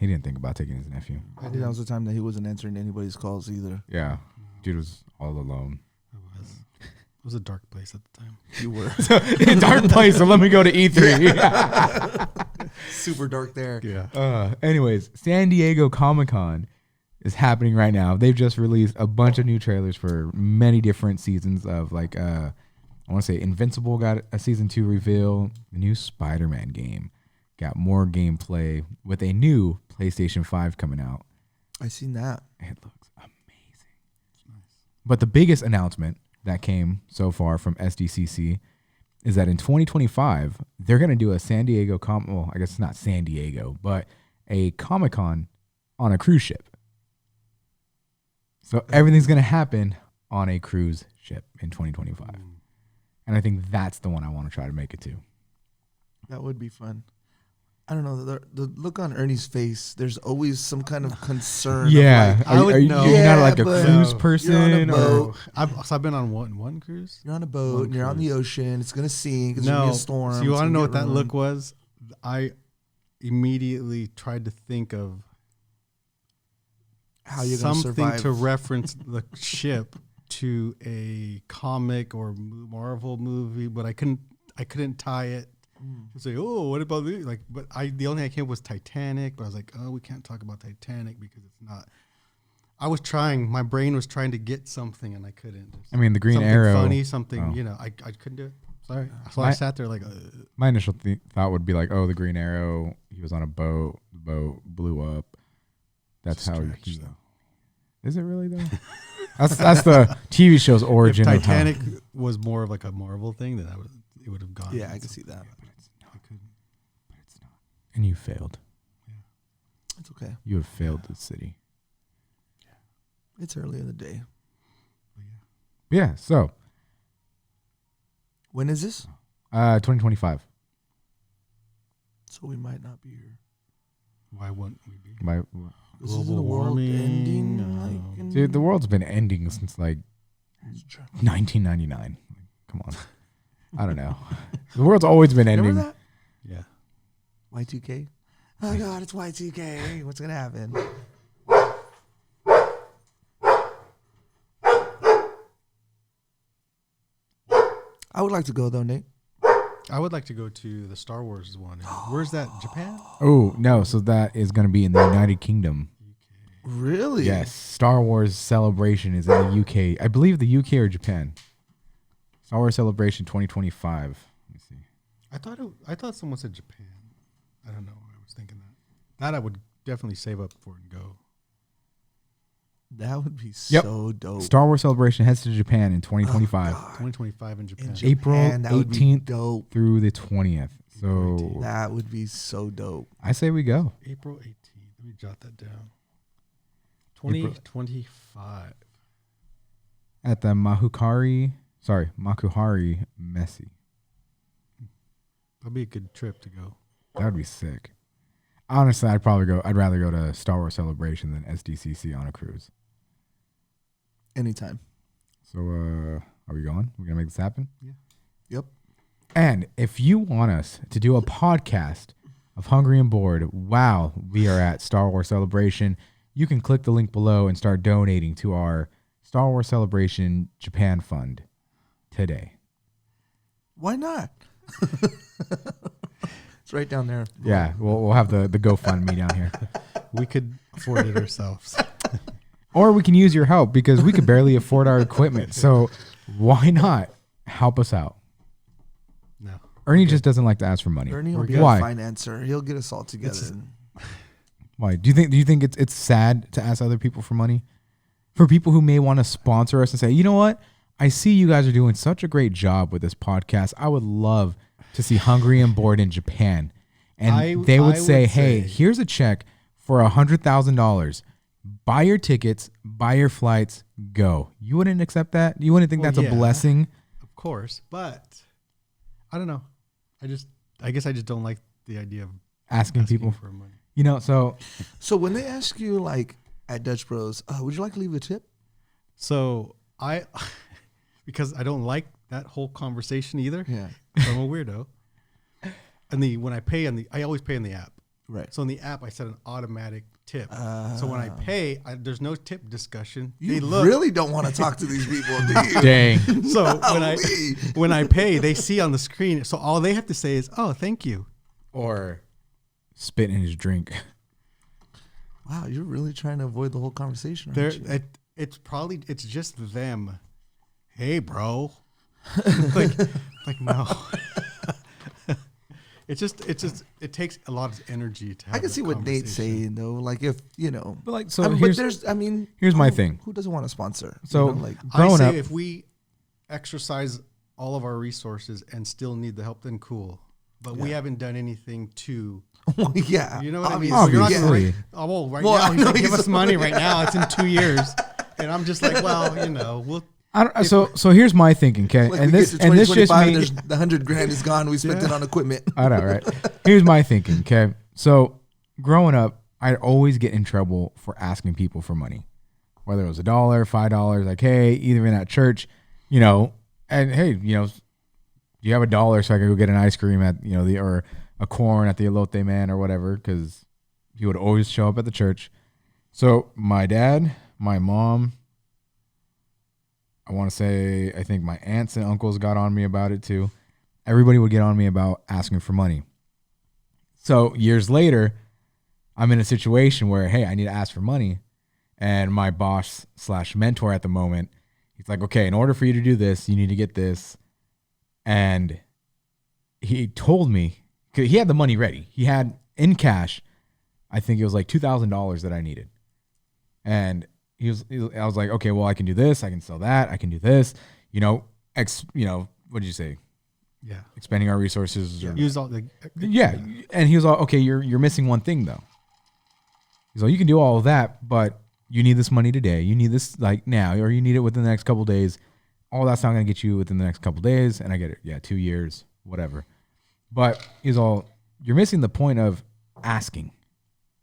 He didn't think about taking his nephew. I think that was the time that he wasn't answering anybody's calls either. Yeah, dude was all alone. It was a dark place at the time. You were. Dark place, so let me go to E3. Super dark there. Yeah. Anyways, San Diego Comic-Con is happening right now. They've just released a bunch of new trailers for many different seasons of I want to say Invincible got a season 2 reveal. The new Spider-Man game got more gameplay with a new PlayStation 5 coming out. I seen that. It looks amazing. It's nice. But the biggest announcement that came so far from SDCC is that in 2025, they're going to do a San Diego I guess it's not San Diego, but a Comic-Con on a cruise ship. So everything's going to happen on a cruise ship in 2025. And I think that's the one I want to try to make it to. That would be fun. I don't know. The look on Ernie's face, there's always some kind of concern. Yeah. Of like, Are you not like a but cruise you're on a person? boat. I've been on one cruise. You're on a boat and you're on the ocean. It's going to sink. It's No. going to be a storm. So you it's want to gonna know get what that ruined. look was? I immediately tried to think of How you're going to something survive. to reference the ship to a comic or Marvel movie, but I couldn't tie it. To say, oh, what about this? Like, but the only thing I came was Titanic, but I was like, oh, we can't talk about Titanic because it's not. I was trying. My brain was trying to get something, and I couldn't. I mean, the Green something Arrow. funny, something Oh. I couldn't do it. Sorry. So I sat there like. My initial thought would be like, oh, the Green Arrow. He was on a boat. The boat blew up. That's how he. Is it really though? that's the TV show's origin. If Titanic was more of like a Marvel thing, then it would have gone. Yeah, I can see that. I couldn't. But it's not. And you failed. It's okay. You have failed the city. It's early in the day. Yeah. So, When is this? 2025. So we might not be here. Why wouldn't we be? This isn't Global the world warming, ending. Like, in- Dude, the world's been ending since like It's true. 1999. Come on. I don't know. The world's always been ending. Remember that? Yeah. Y2K? Oh, God, it's Y2K. What's going to happen? I would like to go though, Nate. I would like to go to the Star Wars one. Where's that? Japan? Oh, no. So that is going to be in the United Kingdom. Really? Yes. Star Wars Celebration is in the UK. I believe the UK or Japan. Star Wars Celebration 2025. Let me see. I thought someone said Japan. I don't know. I was thinking that I would definitely save up for and go. That would be Yep. so dope. Star Wars Celebration heads to Japan in 2025. 2025 in Japan. April that would be 18th dope. through the 20th. So That would be so dope. I say we go. April 18th. Let me jot that down. April- 2025. At the Makuhari Messi. That'd be a good trip to go. That would be sick. Honestly, I'd rather go to Star Wars Celebration than SDCC on a cruise. Anytime. So, are we going? We're going to make this happen? Yeah. Yep. And if you want us to do a podcast of Hungry and Bored while we are at Star Wars Celebration, you can click the link below and start donating to our Star Wars Celebration Japan Fund today. Why not? It's right down there. Yeah, we'll have the GoFundMe down here. We could afford it ourselves. Or we can use your help because we could barely afford our equipment. So why not help us out? No. Ernie just doesn't like to ask for money. Ernie will be Why? our financer. He'll get us all together. Why? Do you think it's sad to ask other people for money? For people who may want to sponsor us and say, you know what? I see you guys are doing such a great job with this podcast. I would love to see Hungry and Bored in Japan. And they would say, hey, here's a check for $100,000. Buy your tickets, buy your flights, go. You wouldn't accept that? You wouldn't think that's a blessing? Of course, but I don't know. I guess I just don't like the idea of Asking people for money. You know, so when they ask you, like, at Dutch Bros, would you like to leave a tip? So because I don't like that whole conversation either. Yeah. I'm a weirdo. And when I pay I always pay in the app. Right. So in the app, I set an automatic tip. So when I pay, there's no tip discussion. You really don't want to talk to these people, do you? dang. So when I pay, they see on the screen. So all they have to say is, "Oh, thank you." Or spit in his drink. Wow, you're really trying to avoid the whole conversation, aren't you? It's just them. Hey, bro. like no. It takes a lot of energy to have I can see what Nate's conversation. saying though. Like if But like, so here's my thing. Who doesn't want to sponsor? So like I growing say up, if we exercise all of our resources and still need the help, then cool. But we haven't done anything to. well, yeah, You know what obviously, I mean? So you're not Obviously. gonna, well, right Well, now I he's know like, give he's us money right now. It's in 2 years, and I'm just like, well, we'll. I don't, so here's my thinking, okay? like and we this get to and this just 2025 me. there's the $100,000 is gone. We spent it on equipment. I know, right? Here's my thinking, okay? So growing up, I'd always get in trouble for asking people for money, whether it was $1, $5, like, hey, either in at church, and hey, do you have $1 so I can go get an ice cream at, or a corn at the elote man or whatever, because he would always show up at the church. So my dad, my mom, I think my aunts and uncles got on me about it too. Everybody would get on me about asking for money. So years later, I'm in a situation where, hey, I need to ask for money. And my boss / mentor at the moment, he's like, okay, in order for you to do this, you need to get this. And he told me, because he had the money ready. He had in cash, I think it was like $2,000 that I needed. And I was like, okay, well, I can do this. I can sell that. I can do this. What did you say? Yeah. Expanding our resources. Or, Use all the. yeah. And he was all, okay, you're missing one thing though. He's like, you can do all of that, but you need this money today. You need this like now, or you need it within the next couple of days. All that's not going to get you within the next couple of days. And I get it. Yeah. 2 years, whatever. But he's all, you're missing the point of asking.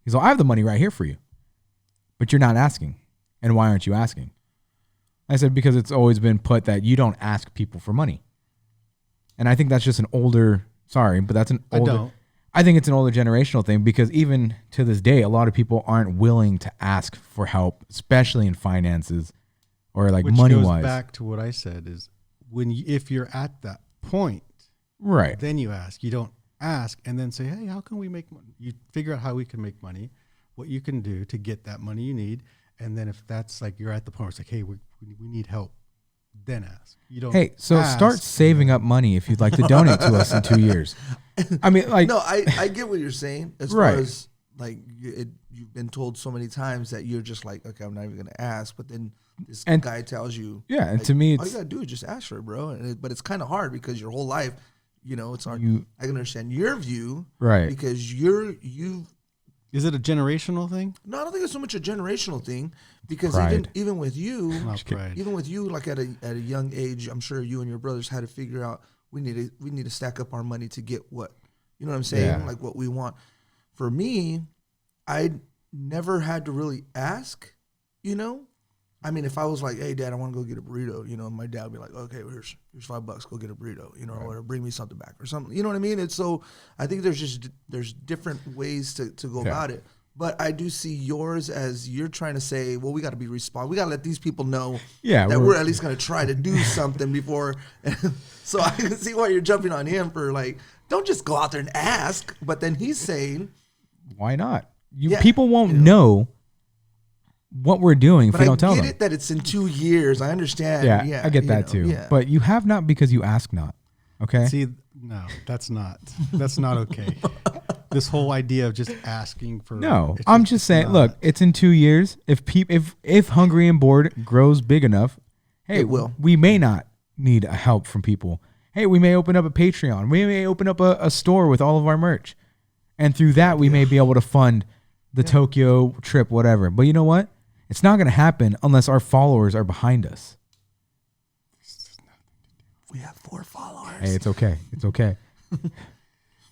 He's all, I have the money right here for you, but you're not asking. And why aren't you asking? I said, because it's always been put that you don't ask people for money. And I think that's just I think it's an older generational thing, because even to this day, a lot of people aren't willing to ask for help, especially in finances or like Which money goes wise. back to what I said is if you're at that point, Right. then you ask. You don't ask and then say, hey, how can we make money? You figure out how we can make money, what you can do to get that money you need. And then if that's like you're at the point where it's like, hey, we need help, then ask. You don't. Hey, so ask, start saving up money if you'd like to donate to us in 2 years. I mean, like, No, I get what you're saying. As Right. far as like you've been told so many times that you're just like, okay, I'm not even gonna ask. But then this And- guy tells you, yeah, and like, to me, all you it's gotta do is just ask for it, bro. But it's kind of hard because your whole life, it's hard. You- I can understand your view, right. Because you've. Is it a generational thing? No, I don't think it's so much a generational thing because Pride. even with you, Not pride. even with you, like at a young age, I'm sure you and your brothers had to figure out we need to stack up our money to get what, you know what I'm saying, Yeah. like what we want. For me, I never had to really ask, I mean, if I was like, hey, Dad, I want to go get a burrito, my dad would be like, okay, well, here's $5, go get a burrito, or bring me something back or something. You know what I mean? It's so, I think there's different ways to go about it. But I do see yours as you're trying to say, well, we got to be responsible. We got to let these people know that we're at least going to try to do something before. So I can see why you're jumping on him for like, don't just go out there and ask. But then he's saying, why not? Yeah, people won't know what we're doing if but we I don't tell get them. it that it's in 2 years. I understand. Yeah, I get that too. Yeah. But you have not because you ask not. Okay. See, no, that's not okay. This whole idea of just asking for No, it's I'm just saying. not. Look, it's in 2 years. If Hungry and Bored grows big enough, hey, It will. we may not need help from people. Hey, we may open up a Patreon. We may open up a store with all of our merch, and through that, we may be able to fund the Tokyo trip, whatever. But you know what? It's not going to happen unless our followers are behind us. We have 4 followers. Hey, it's okay. It's okay.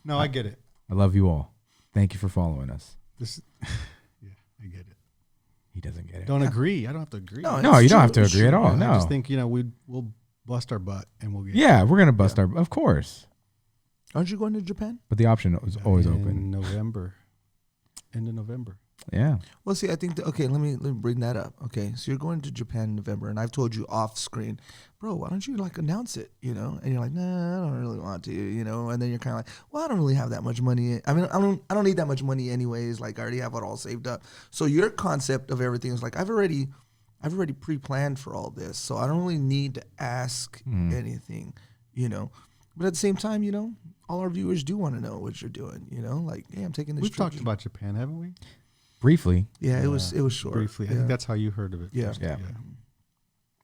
No, I get it. I love you all. Thank you for following us. This, yeah, I get it. He doesn't get it. Don't agree. I don't have to agree. No, No, you don't have to It's agree at true. all. I No. just think we'll bust our butt and we'll get Yeah, we're gonna bust our. Of course, Aren't you going to Japan? but the option is always in open. November, end of November. Yeah. Well, see, I think okay. Let me bring that up. Okay, so you're going to Japan in November, and I've told you off screen, bro. Why don't you like announce it? And you're like, nah, I don't really want to. And then you're kind of like, well, I don't really have that much money. I mean, I don't need that much money anyways. Like, I already have it all saved up. So your concept of everything is like, I've already pre-planned for all this, so I don't really need to ask anything. But at the same time, all our viewers do want to know what you're doing. Like, hey, I'm taking this. We've trip. talked about Japan, haven't we? Briefly. Yeah, it was short. Briefly. I Yeah. think that's how you heard of it. Yeah. first. Yeah.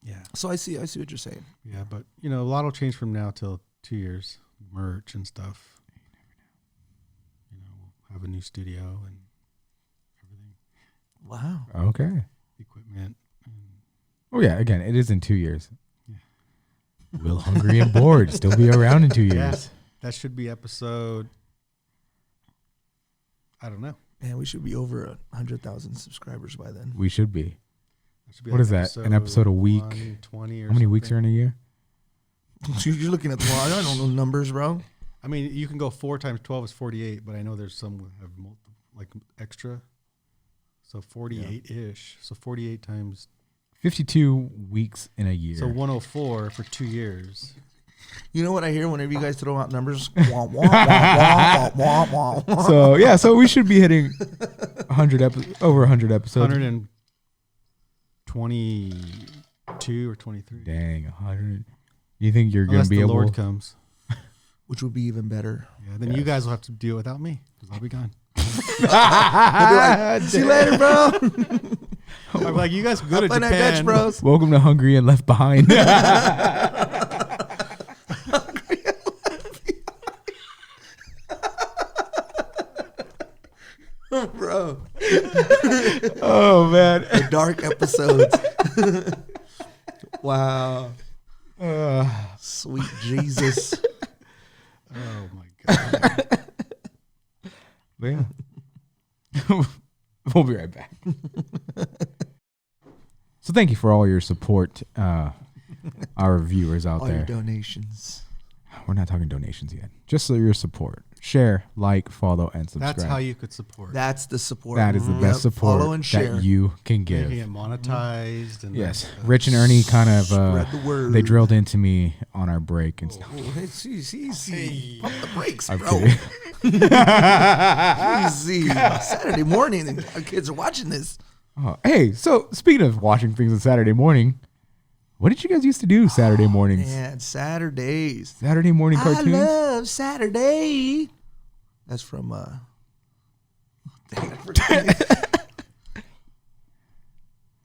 Yeah. So I see what you're saying. Yeah, but a lot will change from now till 2 years. Merch and stuff. We'll have a new studio and everything, Wow. Okay. equipment. Oh yeah. Again, it is in 2 years. Yeah. Will Hungry and Bored still be around in 2 years? Yeah. That should be episode. I don't know. Man, we should be over 100,000 subscribers by then. We should be. That should be What is that? An episode a week? 120 or How many weeks are in a year? You're looking at the wall. I don't know numbers, bro. I mean, you can go 4 times 12 is 48, but I know there's some that have extra. So 48-ish. So 48 times. 52 weeks in a year. So 104 for 2 years. You know what I hear whenever you guys throw out numbers? Wah, wah, wah, wah, wah, wah. So yeah, so we should be hitting 100 over 100 episodes. 122 or 23. Dang, 100. You think you're going Unless to be the able? Lord comes. Which would be even better. Yeah, then you guys will have to deal without me because I'll be gone. I'll be like, see you later, bro. I'm like, you guys go to Up on that Dutch, Japan. bros. Welcome to Hungry and Left Behind. Bro. Oh man. The dark episodes. Wow. Sweet Jesus. Oh my god. But yeah. We'll be right back. So thank you for all your support, our viewers out All your there. donations. We're not talking donations yet. Just so your support. share, like, follow, and subscribe. That's how you could support. That's the support. That is the best support Follow and share. that you can Making give. it monetized. And Yes, that, Rich and Ernie kind of Spread the word. they drilled into me on our break and stuff. Oh, see. Pump the brakes, I'm bro. kidding. Easy. Saturday morning, and our kids are watching this. Oh, hey, so speaking of watching things on Saturday morning, what did you guys used to do Saturday mornings? Man, Saturdays. Saturday morning cartoons? I love Saturday. That's from dang, I forgot.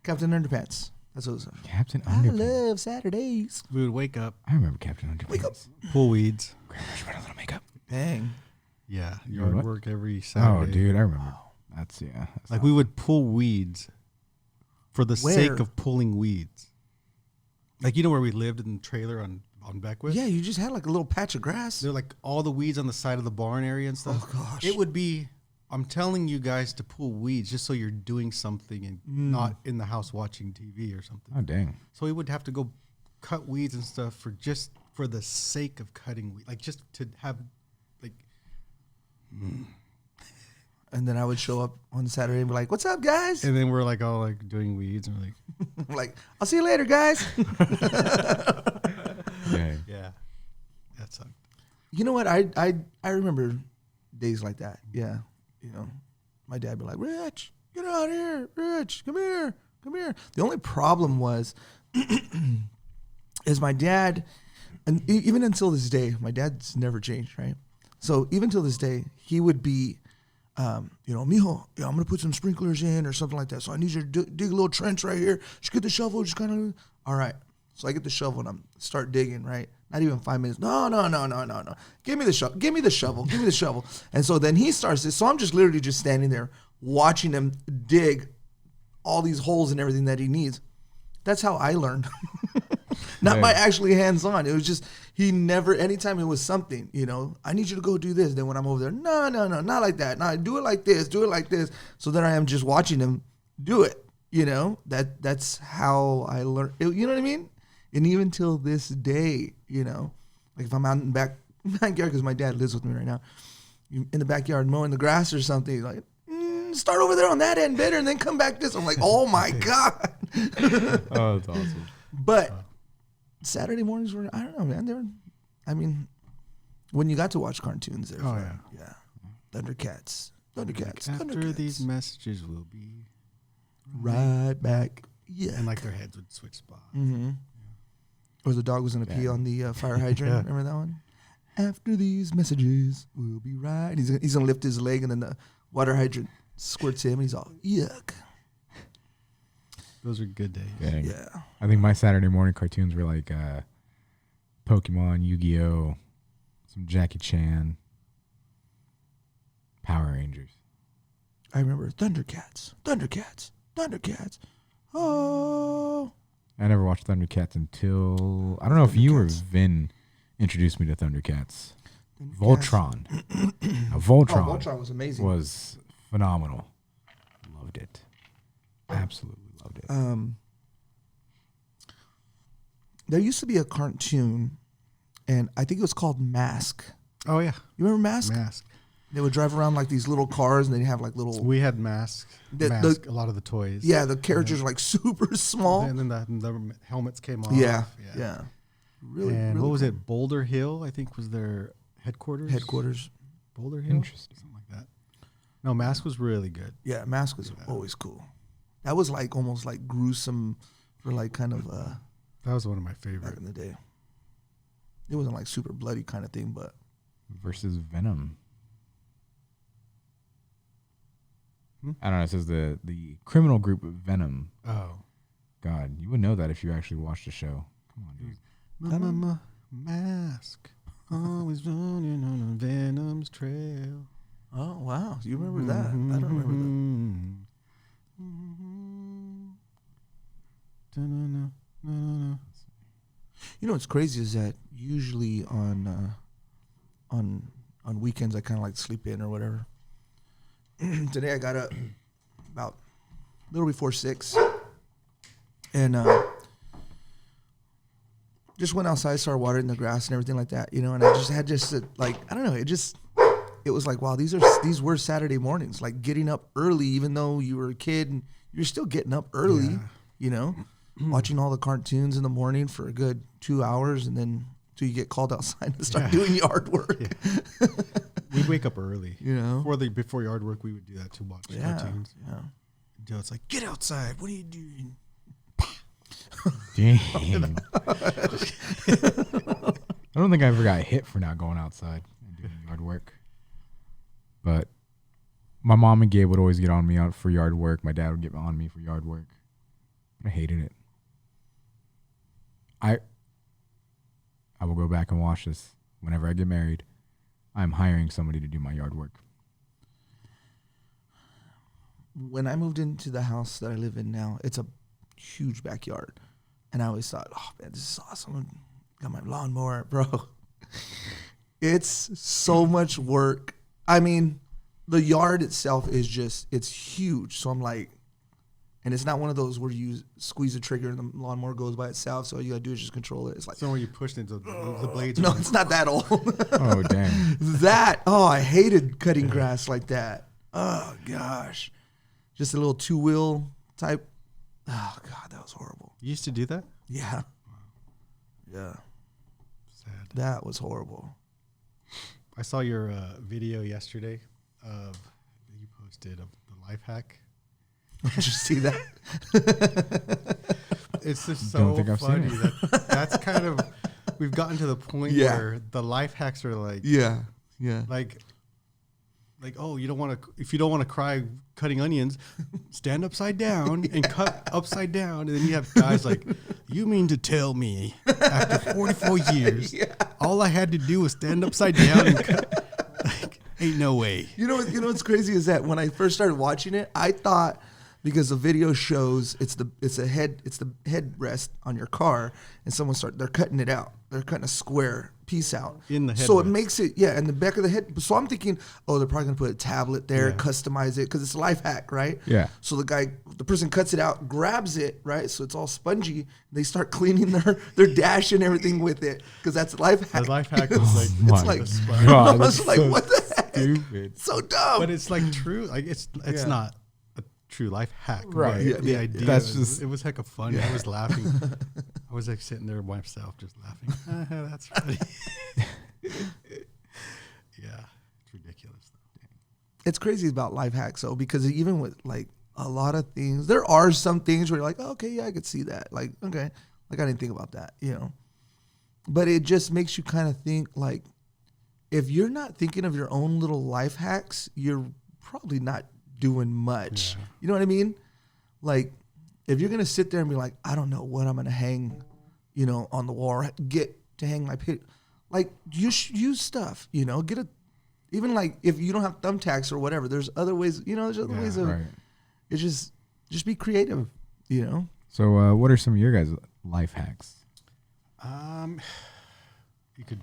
Captain Underpants. That's what it was. Captain I Underpants. love Saturdays. we would wake up, I remember Captain Underpants. Wake up. pull weeds. Grandma's running a little makeup. Dang. Yeah, You yard what? work every Oh, Saturday. dude, I remember. That's That's Like we would pull weeds for the Where? sake of pulling weeds. Like you know where we lived in the trailer on Beckwith? Yeah, you just had like a little patch of grass. They're like all the weeds on the side of the barn area and stuff. Oh, gosh. It would be, I'm telling you guys to pull weeds just so you're doing something and not in the house watching TV or something. Oh, dang. So we would have to go cut weeds and stuff for the sake of cutting weeds. Like just to have like, And then I would show up on Saturday and be like, "What's up, guys?" and then we're like all like doing weeds and we're like, I'm like, "I'll see you later, guys." Yeah. yeah, that sucked. You know what? I remember days like that. Yeah. You know, my dad would be like, "Rich, get out here. Rich, come here. Come here." The only problem was is my dad, and even until this day, my dad's never changed, right? So even till this day, he would be, mijo, yeah, I'm going to put some sprinklers in or something like that. So I need you to dig a little trench right here. Just get the shovel, just kind of, all right. So I get the shovel and start digging, right? Not even 5 minutes. No. Give me the shovel. Give me the shovel. Give me the shovel. And so then he starts this. So I'm just literally just standing there watching him dig all these holes and everything that he needs. That's how I learned. Not by actually hands-on. It was just, he never, anytime it was something, I need you to go do this. Then when I'm over there, no, not like that. No, do it like this. So then I am just watching him do it. That's how I learned. You know what I mean? And even till this day, like if I'm out in the backyard, because my dad lives with me right now, in the backyard mowing the grass or something, he's like, start over there on that end better and then come back this. I'm like, oh my God. Oh, that's awesome. But Saturday mornings were, I don't know, man. When you got to watch cartoons, they're fun. Yeah. Thundercats. After these messages will be right back. Yeah. and like their heads would switch spots. Mm-hmm. Or the dog was going to pee on the fire hydrant. Yeah. Remember that one? After these messages, we'll be right. And he's going to lift his leg, and then the water hydrant squirts him, and he's all, yuck. Those are good days. Dang. Yeah. I think my Saturday morning cartoons were like Pokemon, Yu-Gi-Oh, some Jackie Chan, Power Rangers. I remember Thundercats. Oh. I never watched Thundercats until, I don't know if you or Vin introduced me to Thundercats. Voltron. Now, Voltron, Voltron was amazing. was phenomenal. Loved it. Absolutely loved it. There used to be a cartoon, and I think it was called Mask. Oh yeah, You remember Mask? mask. They would drive around like these little cars, and they'd have like little. We had masks. The- a lot of the toys. Yeah, the characters were like super small. And then the helmets came off. Yeah. Really. And really what was cool. it? Boulder Hill, I think, was their headquarters. Boulder Hill. Interesting. Something like that. No, Mask was really good. Yeah, Mask was always cool. That was like almost like gruesome for like kind of That was one of my back favorite. in the day. It wasn't like super bloody kind of thing, but Versus Venom. I don't know. It says the criminal group Venom. Oh. God, you would know that if you actually watched the show. Come on, dude. Mask. Always running on a Venom's trail. oh wow, you remember that? I don't remember that. You know what's crazy is that usually on weekends I kind of like sleep in or whatever. Today I got up about a little before 6, and just went outside, started watering the grass and everything like that, and I just had like, I don't know, it just it was like, wow, these were Saturday mornings, like getting up early, even though you were a kid and you're still getting up early, Yeah. you know, watching all the cartoons in the morning for a good 2 hours, and then till you get called outside and start doing yard work. Yeah. We'd wake up early. You know? Before yard work, we would do that to watch cartoons. Yeah. Until it's like, get outside. What are you doing? Dang. I don't think I ever got hit for not going outside and doing yard work. But my mom and Gabe would always get on me for yard work. My dad would get on me for yard work. I hated it. I will go back and watch this whenever I get married. I'm hiring somebody to do my yard work. When I moved into the house that I live in now, it's a huge backyard. And I always thought, oh, man, this is awesome. Got my lawnmower, bro. It's so much work. I mean, the yard itself is it's huge. So I'm like, and it's not one of those where you squeeze the trigger and the lawnmower goes by itself. So all you got to do is just control it. It's like, So when you push into the blades. no, it's not that old. Oh, damn. I hated cutting grass like that. Oh, gosh. Just a little 2-wheel type. Oh, God, that was horrible. You used to do that? Yeah. Yeah. Sad. That was horrible. I saw your video yesterday of you posted of the life hack. Did you see that? It's just Don't so think I've seen funny. That's kind of, we've gotten to the point where the life hacks are like, Yeah. like, oh, if you don't want to cry cutting onions, stand upside down and cut upside down. And then you have guys like, you mean to tell me after 44 years, all I had to do was stand upside down and cut? Like, ain't no way. You know what's crazy is that when I first started watching it, I thought, because the video shows it's the headrest on your car, and they're cutting it out. They're cutting a square piece out In the so it headrest. makes it in the back of the head. So I'm thinking, oh, they're probably gonna put a tablet there, Yeah. customize it, because it's a life hack, right? Yeah. So the person cuts it out, grabs it, right? So it's all spongy. They start cleaning their dash and everything with it, because that's a life hack. The life hack is like, It's My like, God, I was that's like, so what the heck? stupid. So dumb. but it's like true. Like it's Yeah. not a true life hack. Right. But Yeah, the yeah. idea That's was, just- it was hecka funny. I was laughing. I was like sitting there by myself just laughing. That's funny. Yeah. It's ridiculous. It's crazy about life hacks though, because even with like a lot of things, there are some things where you're like, oh, okay, yeah, I could see that. Like, okay, like I didn't think about that, you know. But it just makes you kind of think, like, if you're not thinking of your own little life hacks, you're probably not doing much. Yeah. You know what I mean? Like, if you're gonna sit there and be like, I don't know what I'm gonna hang, you know, on the wall, or get to hang my pic, like, use stuff, you know, even like if you don't have thumbtacks or whatever, there's other ways, you know, there's other Yeah, ways of, Right. it's just be creative, you know? So what are some of your guys' life hacks? You could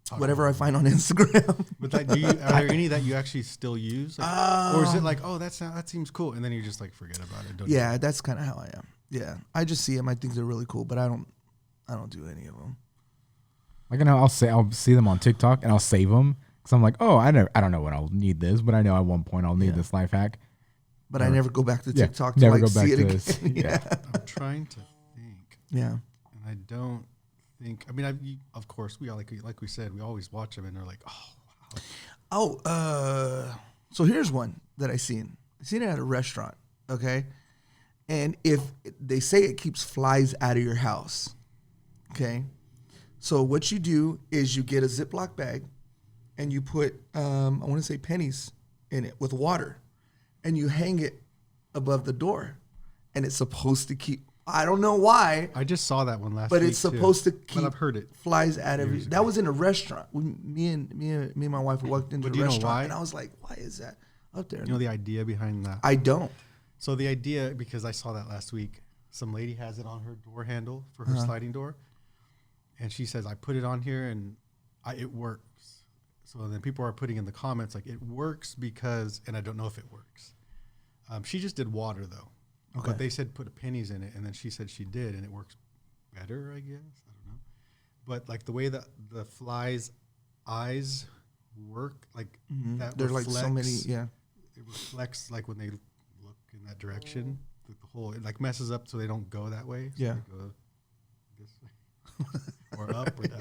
talk Whatever I about find on Instagram. But like, are there any that you actually still use? Like, or is it like, oh, that seems cool, and then you just like forget about it? Don't do Yeah, that's kind of how I am. Yeah, I just see them. I think they're really cool, but I don't do any of them. Like I know I'll see them on TikTok and I'll save them because I'm like, oh, I don't know when I'll need this, but I know at one point I'll need Yeah. this life hack. But I never go back to Yeah, TikTok to never like go back see it to again. this. Yeah. I'm trying to think, Yeah. and I don't think. I mean, of course, we all like we said, we always watch them, and they're like, oh, wow. So here's one that I seen. I seen it at a restaurant. Okay, and if they say it keeps flies out of your house, okay. So what you do is you get a Ziploc bag, and you put I want to say pennies in it with water, and you hang it above the door, and it's supposed to keep. I don't know why, I just saw that one last but week. it's supposed to But keep I've heard it. flies out of years you. That was in a restaurant. Me and my wife walked into But a do you know restaurant, why? and I was like, "Why is that up there?" You know the idea behind that? I don't. So the idea, because I saw that last week, some lady has it on her door handle for her sliding door, and she says, "I put it on here and it works." So then people are putting in the comments like, "It works because," and I don't know if it works. She just did water though, Okay. but they said put pennies in it, and then she said she did, and it works better, I guess. I don't know, but like the way that the fly's eyes work. Like that There's like so many. reflects- Yeah. It reflects like when they look in that direction. The whole it like messes up so they don't go that way. So Yeah. they go this way or up or down.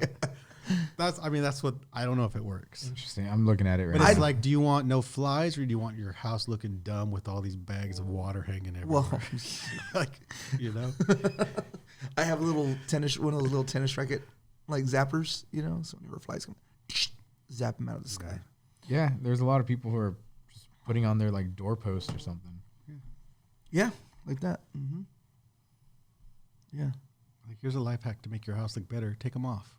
That's what I don't know if it works. Interesting. I'm looking at it right But now. it's like, do you want no flies or do you want your house looking dumb with all these bags of water hanging everywhere? Well, like, you know, I have a little one of those little tennis racket like zappers, you know, so whenever flies come, zap them out of the sky. Yeah, there's a lot of people who are just putting on their like doorpost or something. Yeah, like that. Mm-hmm. Yeah. like here's a life hack to make your house look better. Take them off.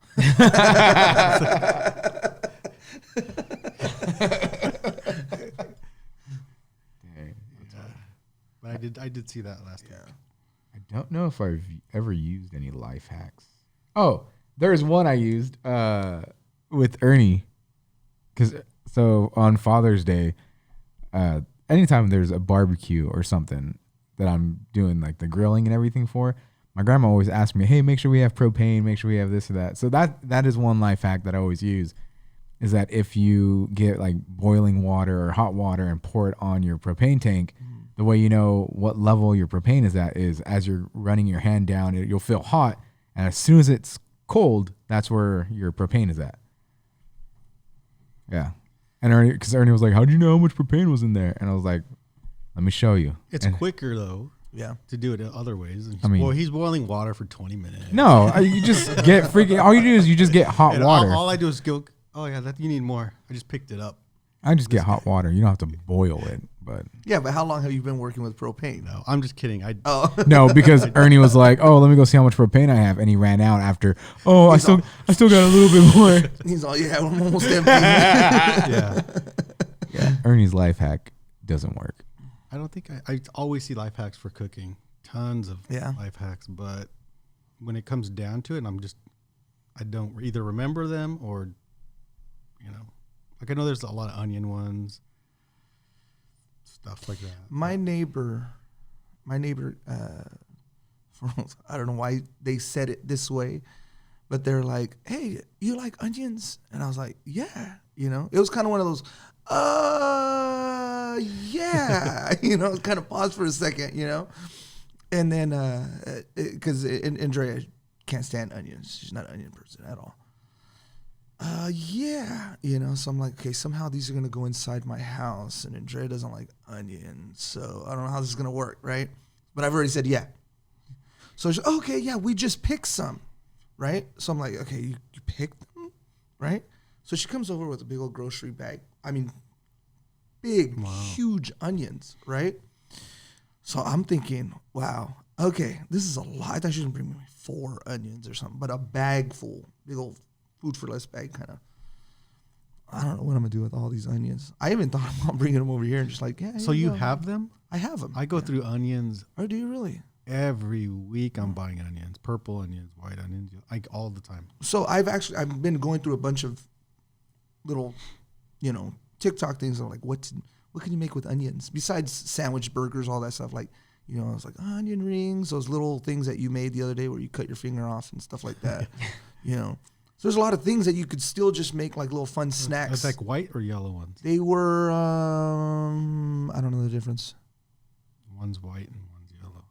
Dang. But I did see that last week. I don't know if I've ever used any life hacks. Oh, there's one I used with Ernie. So on Father's Day, anytime there's a barbecue or something that I'm doing like the grilling and everything for, my grandma always asks me, hey, make sure we have propane, make sure we have this or that. So that is one life hack that I always use, is that if you get like boiling water or hot water and pour it on your propane tank, the way you know what level your propane is at is as you're running your hand down, you'll feel hot. And as soon as it's cold, that's where your propane is at. Yeah. And because Ernie was like, how do you know how much propane was in there? And I was like, let me show you. It's And- quicker though. Yeah. To do it in other ways. I mean- he's boiling water for 20 minutes. No, you just get freaking. All you do is you just get hot And water. all I do is go, oh yeah, you need more. I just picked it up. I just get hot water. You don't have to boil it, but Yeah, but how long have you been working with propane? No, I'm just kidding. Oh, no, because Ernie was like, "Oh, let me go see how much propane I have," and he ran out after. Oh, I still got a little bit more. he's all, yeah, I'm almost empty. Yeah. Yeah, Ernie's life hack doesn't work. I don't think I always see life hacks for cooking. Tons of Yeah. life hacks, but when it comes down to it, I don't either remember them or, you know, like I know there's a lot of onion ones, stuff like that. My neighbor, I don't know why they said it this way, but they're like, hey, you like onions? And I was like, yeah, you know, it was kind of one of those, yeah, you know, kind of pause for a second, you know, and then, because Andrea can't stand onions. She's not an onion person at all. Yeah, you know, so I'm like, okay, somehow these are going to go inside my house, and Andrea doesn't like onions, so I don't know how this is going to work, right? But I've already said yeah. So she's, okay, yeah, we just picked some, right? So I'm like, okay, you picked them, right? So she comes over with a big old grocery bag. I mean, big, huge onions, right? So I'm thinking, wow, okay, this is a lot. I thought she was going to bring me 4 onions or something, but a bag full, big old food for less bag kind of. I don't know what I'm going to do with all these onions. I even thought about bringing them over here and just like, yeah. So you have them? I have them. I go through onions Oh, do you really? every week. I'm buying onions, purple onions, white onions, like all the time. So I've been going through a bunch of little, you know, TikTok things. I'm like, what can you make with onions besides sandwich burgers, all that stuff? Like, you know, it's like onion rings, those little things that you made the other day where you cut your finger off and stuff like that. You know, so there's a lot of things that you could still just make like little fun snacks. It's like white or yellow ones. They were, I don't know the difference. One's white and one's yellow.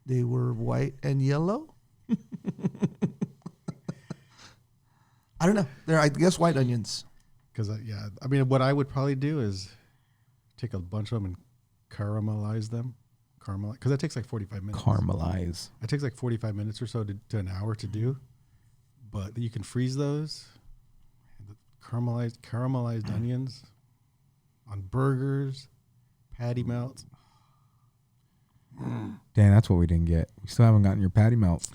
They were white and yellow. I don't know. They're, I guess, white onions. Because I mean, what I would probably do is take a bunch of them and caramelize them. Because that takes like 45 minutes. Caramelize. It takes like 45 minutes or so to an hour to do. But you can freeze those. The caramelized onions on burgers, patty melts. Dang, that's what we didn't get. We still haven't gotten your patty melt.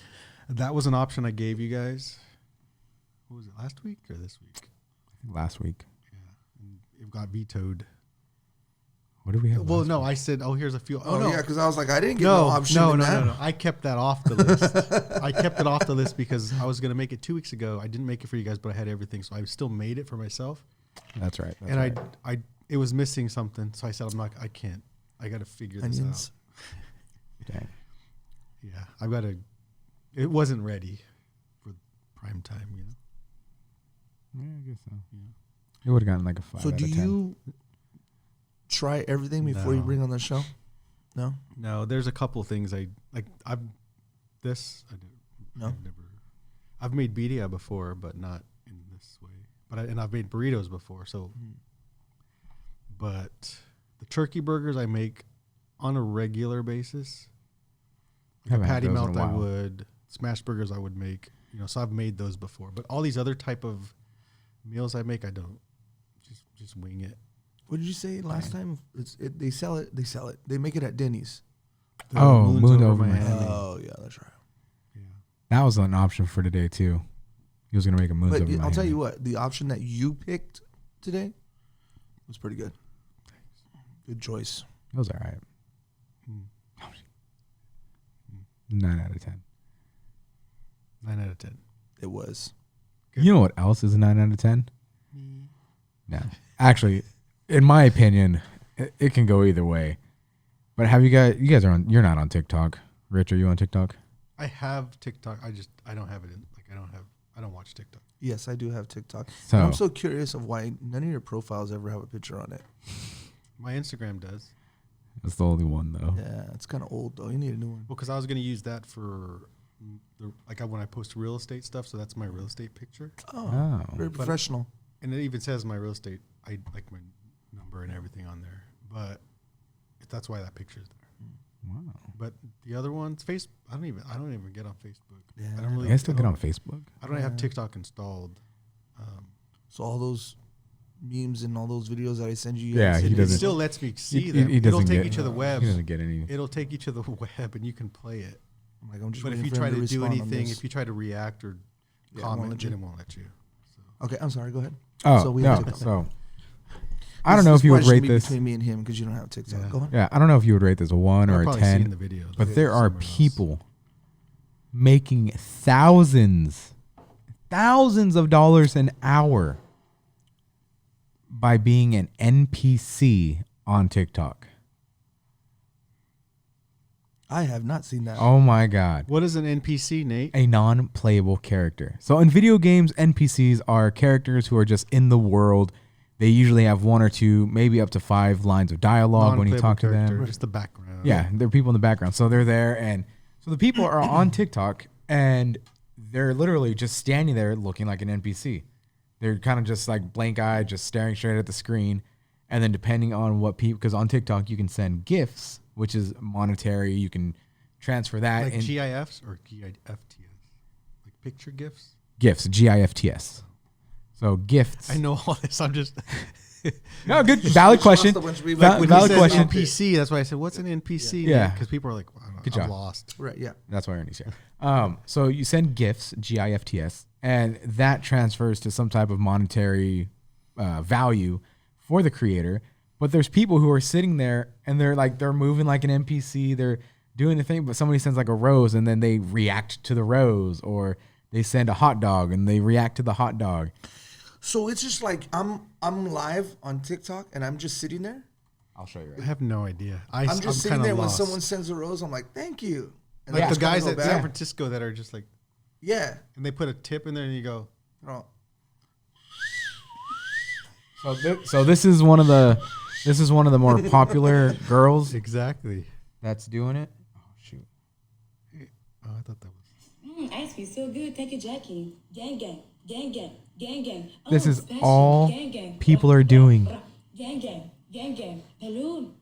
That was an option I gave you guys. What was it, last week or this week? I think last week. Yeah. And it got vetoed. What did we have? Well, last no, week? I said, here's a few. Oh, no. yeah, because I was like, I didn't get no option in that. No. I kept that off the list. I kept it off the list because I was going to make it 2 weeks ago. I didn't make it for you guys, but I had everything. So I still made it for myself. That's right. That's And right. it was missing something. So I said, I can't. I got to figure this Onions. out. Dang. Yeah. It wasn't ready for prime time, you know? Yeah, I guess so. Yeah. It would have gotten like a 5 So out of do 10. you try everything before you No. bring on the show? No. No, there's a couple things I like. I do. No? I've made birria before, but not in this way. And I've made burritos before. So, but the turkey burgers I make on a regular basis. Like a Haven't had patty those in a melt I while. would, smash burgers I would make. So I've made those before. But all these other type of meals I make, I don't. Just wing it. What did you say last time? They sell it. They make it at Denny's. The Oh, Moons Moon Over Over Miami. Miami. Oh yeah, that's right. Yeah. That was an option for today too. He was gonna make a Moons But Over I'll Miami. tell you what, the option that you picked today was pretty good. Good choice. It was all right. Mm. 9 out of 10. 9 out of 10. It was. You know what else is a 9 out of 10? No. Actually, in my opinion, it can go either way. But you guys are you're not on TikTok. Rich, are you on TikTok? I have TikTok. I don't have it in. I don't watch TikTok. Yes, I do have TikTok. So And I'm so curious of why none of your profiles ever have a picture on it. My Instagram does. that's the only one though. Yeah, it's kind of old though. You need a new one. Well, because I was going to use that for when I post real estate stuff. So that's my real estate picture, Oh, Oh. very professional. and it even says my real estate. I like my number and everything on there, but that's why that picture is there. Wow. But the other ones, I don't even get on Facebook. Yeah, I don't really. You guys still get on Facebook? I don't have TikTok installed. So all those memes and all those videos that I send you, Yeah, guys, he It doesn't- still lets me see He them. It'll doesn't take get- you to the web. He doesn't get any. It'll take you to the web, and you can play it. I'm like, I'm just But if waiting you for him try to do respond on anything, this. if you try to react or Yeah, it won't comment, let you. then it won't let you. So. Okay, I'm sorry. Go ahead. Oh So we no. have TikTok. So I don't know if you would rate this. between me and him because you don't have TikTok. Yeah. Go ahead. Yeah, I don't know if you would rate this a 1 or I've a probably 10. seen the videos, But there are somewhere else. people making thousands of dollars an hour by being an NPC on TikTok. I have not seen that. Oh my God. What is an NPC, Nate? A non-playable character. So in video games, NPCs are characters who are just in the world. They usually have 1 or 2, maybe up to 5 lines of dialogue when you Non-playable talk to them. character, just the background. Yeah, there are people in the background. So they're there. And so the people are on TikTok and they're literally just standing there looking like an NPC. They're kind of just like blank eyed, just staring straight at the screen. And then depending on what people, because on TikTok you can send gifts, which is monetary. You can transfer that. Like in GIFs or GIFTS? Like picture gifs? gifts, GIFTS. So gifts. I know all this. I'm just. No, good. Valid question. lost a bunch of people. Val- When valid he says question. NPC, that's why I said, what's an NPC? Yeah. Because people are like, well, Good I'm job. lost. Right. Yeah. That's why Ernie's here. So you send gifts, GIFTS, and that transfers to some type of monetary value for the creator. But there's people who are sitting there and they're moving like an NPC. They're doing the thing, but somebody sends like a rose and then they react to the rose, or they send a hot dog and they react to the hot dog. So it's just like I'm live on TikTok and I'm just sitting there. I'll show you I right. have no idea. I'm just sitting kinda there when lost. someone sends a rose. I'm like, thank you. And Like I the just kinda guys go at back. San Francisco that are just like, Yeah. and they put a tip in there and you go, Oh. So this is one of the more popular girls exactly. that's doing it. Oh shoot. Oh, I thought that was. Ice cream so good. Take a Jackie. Gang gang. Gang gang. Gang gang. This Oh, is special. all Gang, gang. people are doing. Gang gang. Gang gang. Balloon.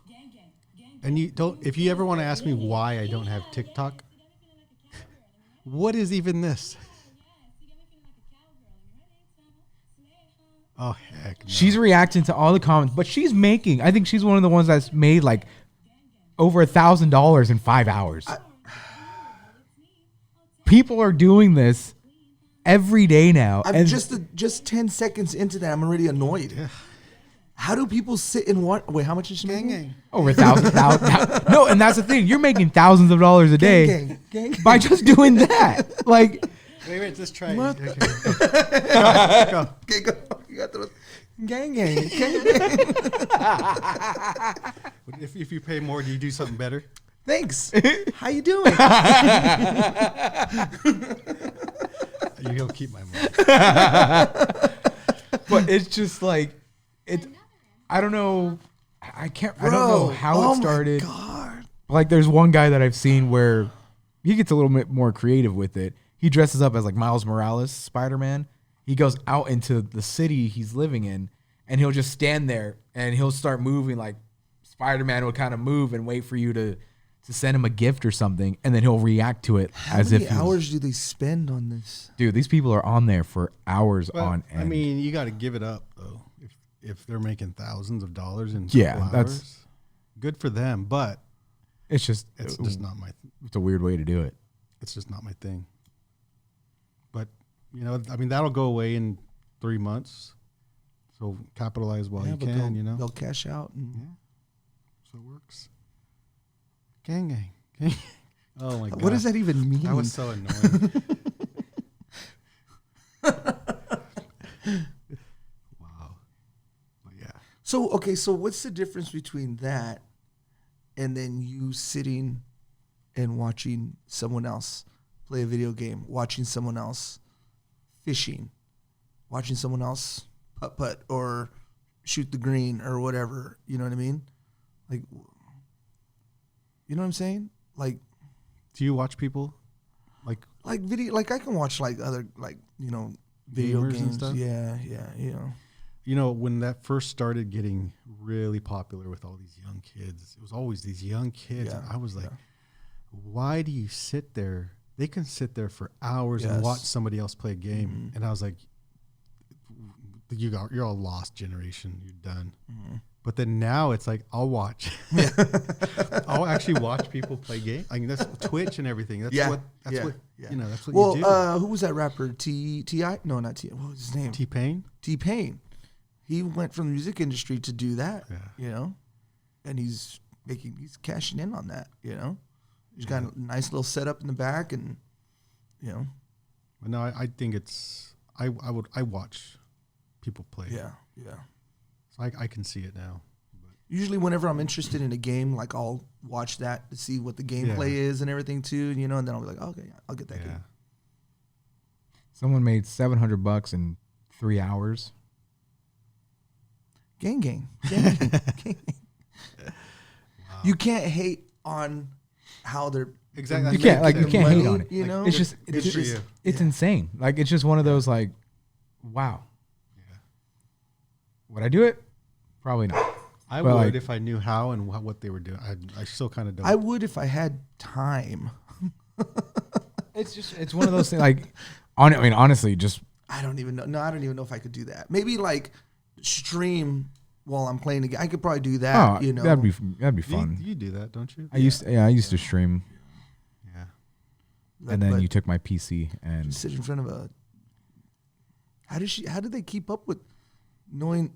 Gang gang. Gang And you don't, if you ever want to ask me why I don't have TikTok, what is even this? Oh, heck. No. She's reacting to all the comments, but I think she's one of the ones that's made like over $1,000 in 5 hours. People are doing this every day now. I'm and just 10 seconds into that, I'm already annoyed. How do people sit and what? Wait, how much is she making? over 1,000. No, and that's the thing. You're making thousands of dollars a day Gang, gang, gang. by just doing that. Like, Wait, let's try What? it. Okay, go. Okay, go. You got the gang, gang, gang, gang. If you pay more, do you do something better? Thanks. How you doing? You'll keep my money. But it's just like I don't know. I don't know how it started. God. Like there's one guy that I've seen where he gets a little bit more creative with it. He dresses up as like Miles Morales, Spider-Man. He goes out into the city he's living in, and he'll just stand there and he'll start moving like Spider-Man would kind of move and wait for you to send him a gift or something, and then he'll react to it as if How many hours do they spend on this? dude, these people are on there for hours on end. I mean, you got to give it up though. If they're making thousands of dollars in Yeah, couple that's- hours, good for them. But it's just not my. it's a weird way to do it. It's just not my thing. But I mean, that'll go away in 3 months. So capitalize while you but can. they'll cash out. And So it works. Gang. Oh my god. What does that even mean? That was so annoying. Wow. But yeah. So, okay, so what's the difference between that and then you sitting and watching someone else play a video game, watching someone else fishing, watching someone else putt or shoot the green or whatever, you know what I mean? Like, you know what I'm saying? Like Do you watch people like video, like I can watch like other, like, video Gamers and games. stuff? Yeah. When that first started getting really popular with all these young kids, it was always these young kids. Yeah, And I was like, why do you sit there? They can sit there for hours Yes. and watch somebody else play a game. Mhm. And I was like, you're a lost generation. You're done. But then now it's like, I'll watch. I'll actually watch people play games. I mean, that's Twitch and everything. That's Yeah, what, that's yeah, what, yeah. that's what Well, you do. who was that rapper? T.I.? No, not T.I. What was his name? T-Pain. T-Pain. He went from the music industry to do that, Yeah. and he's cashing in on that, He's got a nice little setup in the back, and, But no, I think it's, I watch people play. yeah. So I can see it now. Usually whenever I'm interested in a game, like I'll watch that to see what the gameplay is and everything too, and then I'll be like, okay, I'll get that game. Someone made $700 in 3 hours. Gang. You can't hate on how they're Exactly. You can't making you can't money, hate on it. you know? It's just Good for you. it's insane. Like it's just one of those like, wow. Yeah. Would I do it? Probably not. I But, would like- if I knew how and what they were doing. I still kind of don't. I would if I had time. It's one of those things. Like, honestly, just I don't even know. No, I don't even know if I could do that. Maybe like stream while I'm playing the game. I could probably do that. that'd be fun. You do that, don't you? I used to stream, Yeah. and then But you took my PC and sit in front of a. How did they keep up with knowing?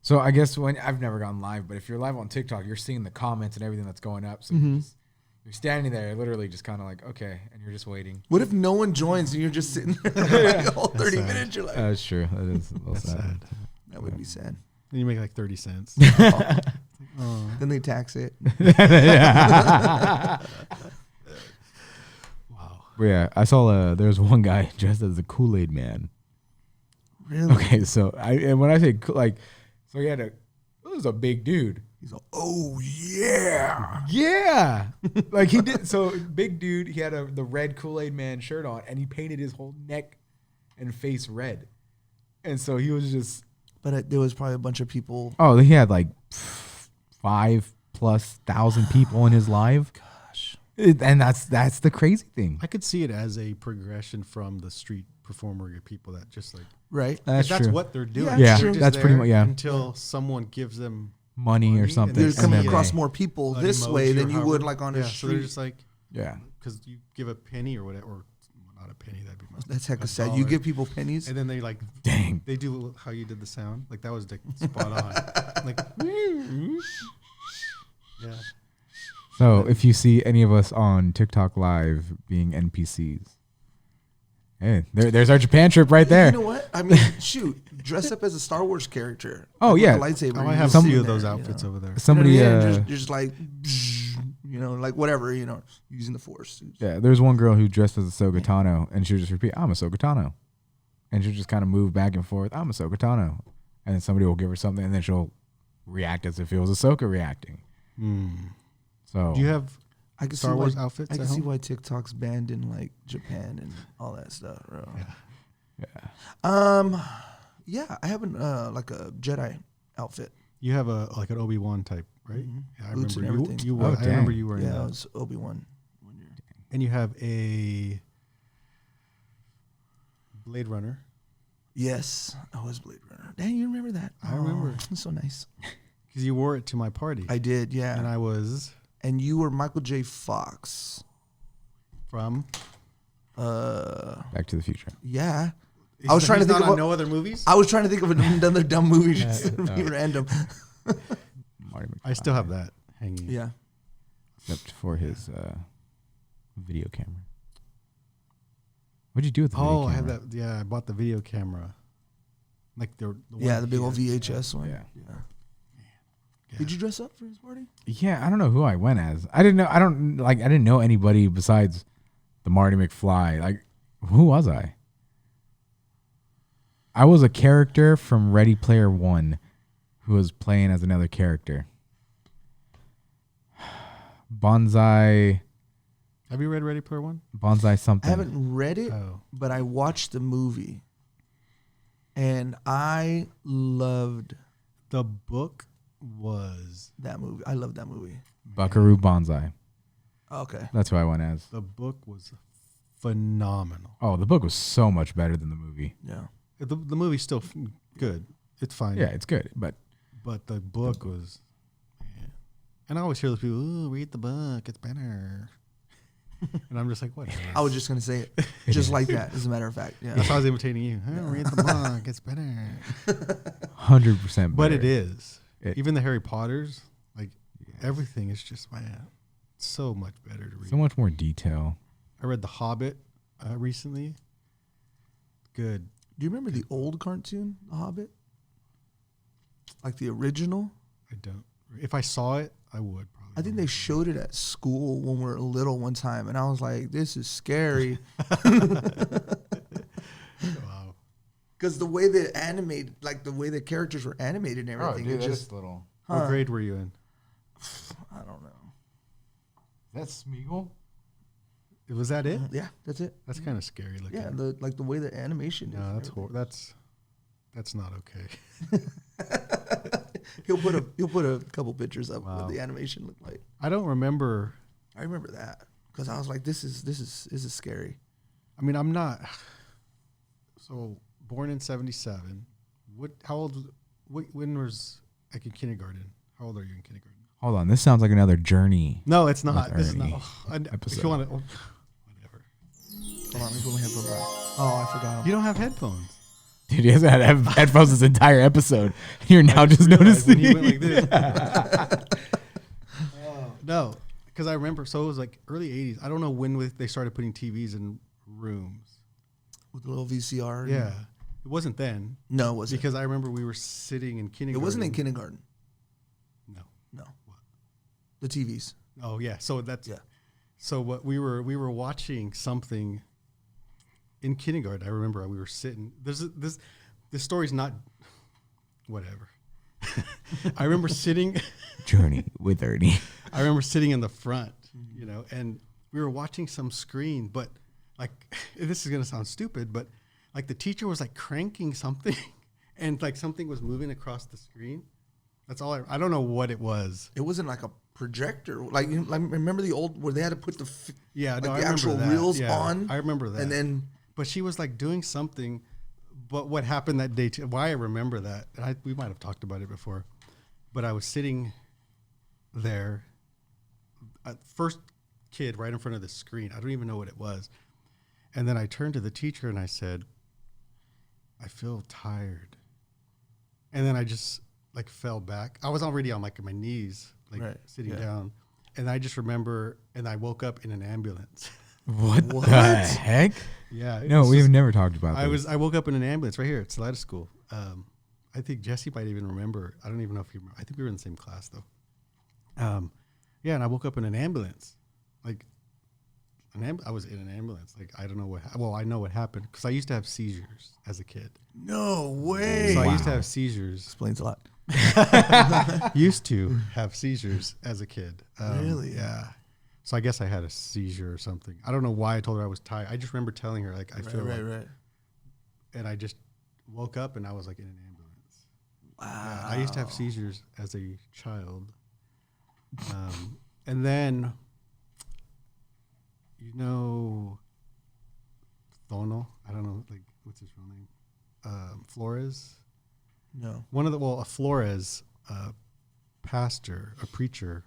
so I guess when I've never gone live, but if you're live on TikTok, you're seeing the comments and everything that's going up. So you're standing there, literally just kind of like, okay, and you're just waiting. What if no one joins and you're just sitting there like the whole 30 sad. minutes? You're like, That's true. That is a little That's sad. that would be sad. And you make like 30 cents. Oh. Then they tax it. Wow. But yeah, I saw there's one guy dressed as the Kool-Aid Man. Really? Okay, so when I say so it was a big dude. He's like, oh yeah. Yeah, like he did. So big dude, he had the red Kool-Aid Man shirt on, and he painted his whole neck and face red, and so he was just. But there was probably a bunch of people. Oh, he had like 5,000+ people in his live. Gosh. And that's the crazy thing. I could see it as a progression from the street performer people that just like Right. that's true. what they're doing. Yeah, They're just that's pretty there much- yeah. Until someone gives them Money or and something. You're then coming see across a- more people an this emoji way or than you would however. like on yeah, a so street. they're just like, Yeah. because you give a penny or whatever, or not a penny, that'd be much. That's hecka a sad. You dollar. give people pennies. And then they like, Dang. they do how you did the sound. Like that was like spot on. Like, yeah. So if you see any of us on TikTok Live being NPCs, hey, there's our Japan trip right there. You know what? I mean, shoot, dress up as a Star Wars character. Oh, with yeah. a lightsaber. Oh, I and have you're a few sitting of those there, outfits over there. Somebody, You know what I mean? uh, just like, like whatever, using the Force. yeah, there's one girl who dressed as a Sogatano, and she would just repeat, "I'm a Sogatano." and she'll just kind of move back and forth. I'm Ahsoka Tano, and then somebody will give her something, and then she'll react as if it was Ahsoka reacting. So Do you have I can Star see Wars why, outfits I at can see home? why TikTok's banned in like Japan and all that stuff, bro. yeah. Yeah, I have an like a Jedi outfit. You have a like an Obi-Wan type, right? Yeah, I Boots remember and you. everything. You were. Oh, I remember dang. you wearing Yeah, that. it was Obi-Wan one year. And you have a Blade Runner. Yes, I was Blade Runner. Dang, you remember that? I remember. That's so nice. Because you wore it to my party. I did, yeah. And I was And you were Michael J. Fox. from. Back to the Future. Yeah. I was trying to think of of no other movies. I was trying to think of another dumb movie just to be random. Marty McFly. I still have that hanging. Yeah. Except for his video camera. What'd you do with the video Oh, camera? I have that. Yeah, I bought the video camera. Like the one Yeah, the big old here. VHS one. Yeah. Yeah. Did you dress up for his party? Yeah, I don't know who I went as. I didn't know anybody besides the Marty McFly. Like, who was I? I was a character from Ready Player One who was playing as another character. Bonsai Have you read Ready Player One? Bonsai I something. haven't read it, Oh, but I watched the movie. And I loved the book was that movie. I love that movie. Buckaroo Bonsai. Okay. That's who I went as. the book was phenomenal. Oh, the book was so much better than the movie. Yeah. The movie's still good. It's fine. Yeah, it's good, but But the book was. Man. And I always hear those people, "Ooh, read the book. It's better." And I'm just like, what? I was just going to say it just like that, as a matter of fact. Yeah. That's why I was imitating you. "Oh, read the book. It's better." 100%. But better. it is. It- Even the Harry Potters, like everything is just, man, so much better to read. So much more detail. I read The Hobbit recently. Good. Do you remember the old cartoon, The Hobbit? Like the original? I don't. If I saw it, I would probably. I think they showed it at school when we were little one time, and I was like, "This is scary," Wow. because the way they animated, like the way the characters were animated and everything, it just little. What grade were you in? I don't know. That's Smeagol? Was that it? Yeah, that's it. That's kind of scary looking. Yeah, the way the animation. No, is that's and that's not okay. everything. He'll put a couple pictures up Wow. what the animation looked like. I don't remember. I remember that because I was like, "This is scary." I mean, I'm not. So born in '77. What? How old? When was like in kindergarten? How old are you in kindergarten? Hold on, this sounds like another journey. No, it's not. With This is not. Ernie If episode. you want to, whatever. Hold on, let me put my headphones on. Oh, I forgot 'em. You don't have headphones. Dude, he hasn't had headphones this entire episode. You're now just realized when noticing. he went like this. No, because I remember. So it was like early '80s. I don't know when they started putting TVs in rooms. with the little VCR. Yeah, it wasn't then No, it wasn't. because I remember we were sitting in It kindergarten. wasn't in kindergarten. No. No. The TVs. Oh yeah. So that's Yeah. So what we were watching something in kindergarten. I remember we were sitting. This story's not whatever. I remember sitting. Journey with Ernie. I remember sitting in the front, and we were watching some screen, but like this is gonna sound stupid, but like the teacher was like cranking something, and like something was moving across the screen. That's all. I don't know what it was. It wasn't like a projector. Like remember the old where they had to put the Yeah, like no, I the actual remember that. reels Yeah, on. I remember that. And then But she was like doing something. But what happened that day? Why I remember that? And we might have talked about it before. But I was sitting there, first kid right in front of the screen. I don't even know what it was. And then I turned to the teacher and I said, "I feel tired." And then I just like fell back. I was already on like my knees, like Right, sitting yeah. down. And I just remember, and I woke up in an ambulance. What the What? heck? Yeah. it No, was we've just- never talked about this. I woke up in an ambulance right here at Salida School. I think Jesse might even remember. I don't even know if you remember. I think we were in the same class though. Yeah, and I woke up in an ambulance. Like, I was in an ambulance. Like, I don't know what. Well, I know what happened because I used to have seizures as a kid. No way. So I used to have seizures. Explains a lot. Used to have seizures as a kid. Really? Yeah. So I guess I had a seizure or something. I don't know why I told her I was tired. I just remember telling her like I feel like, and I just woke up and I was like in an ambulance. Wow. Yeah, I used to have seizures as a child. And then, you know, Thono, I don't know, like, what's his real name? Flores? No. A Flores pastor, a preacher,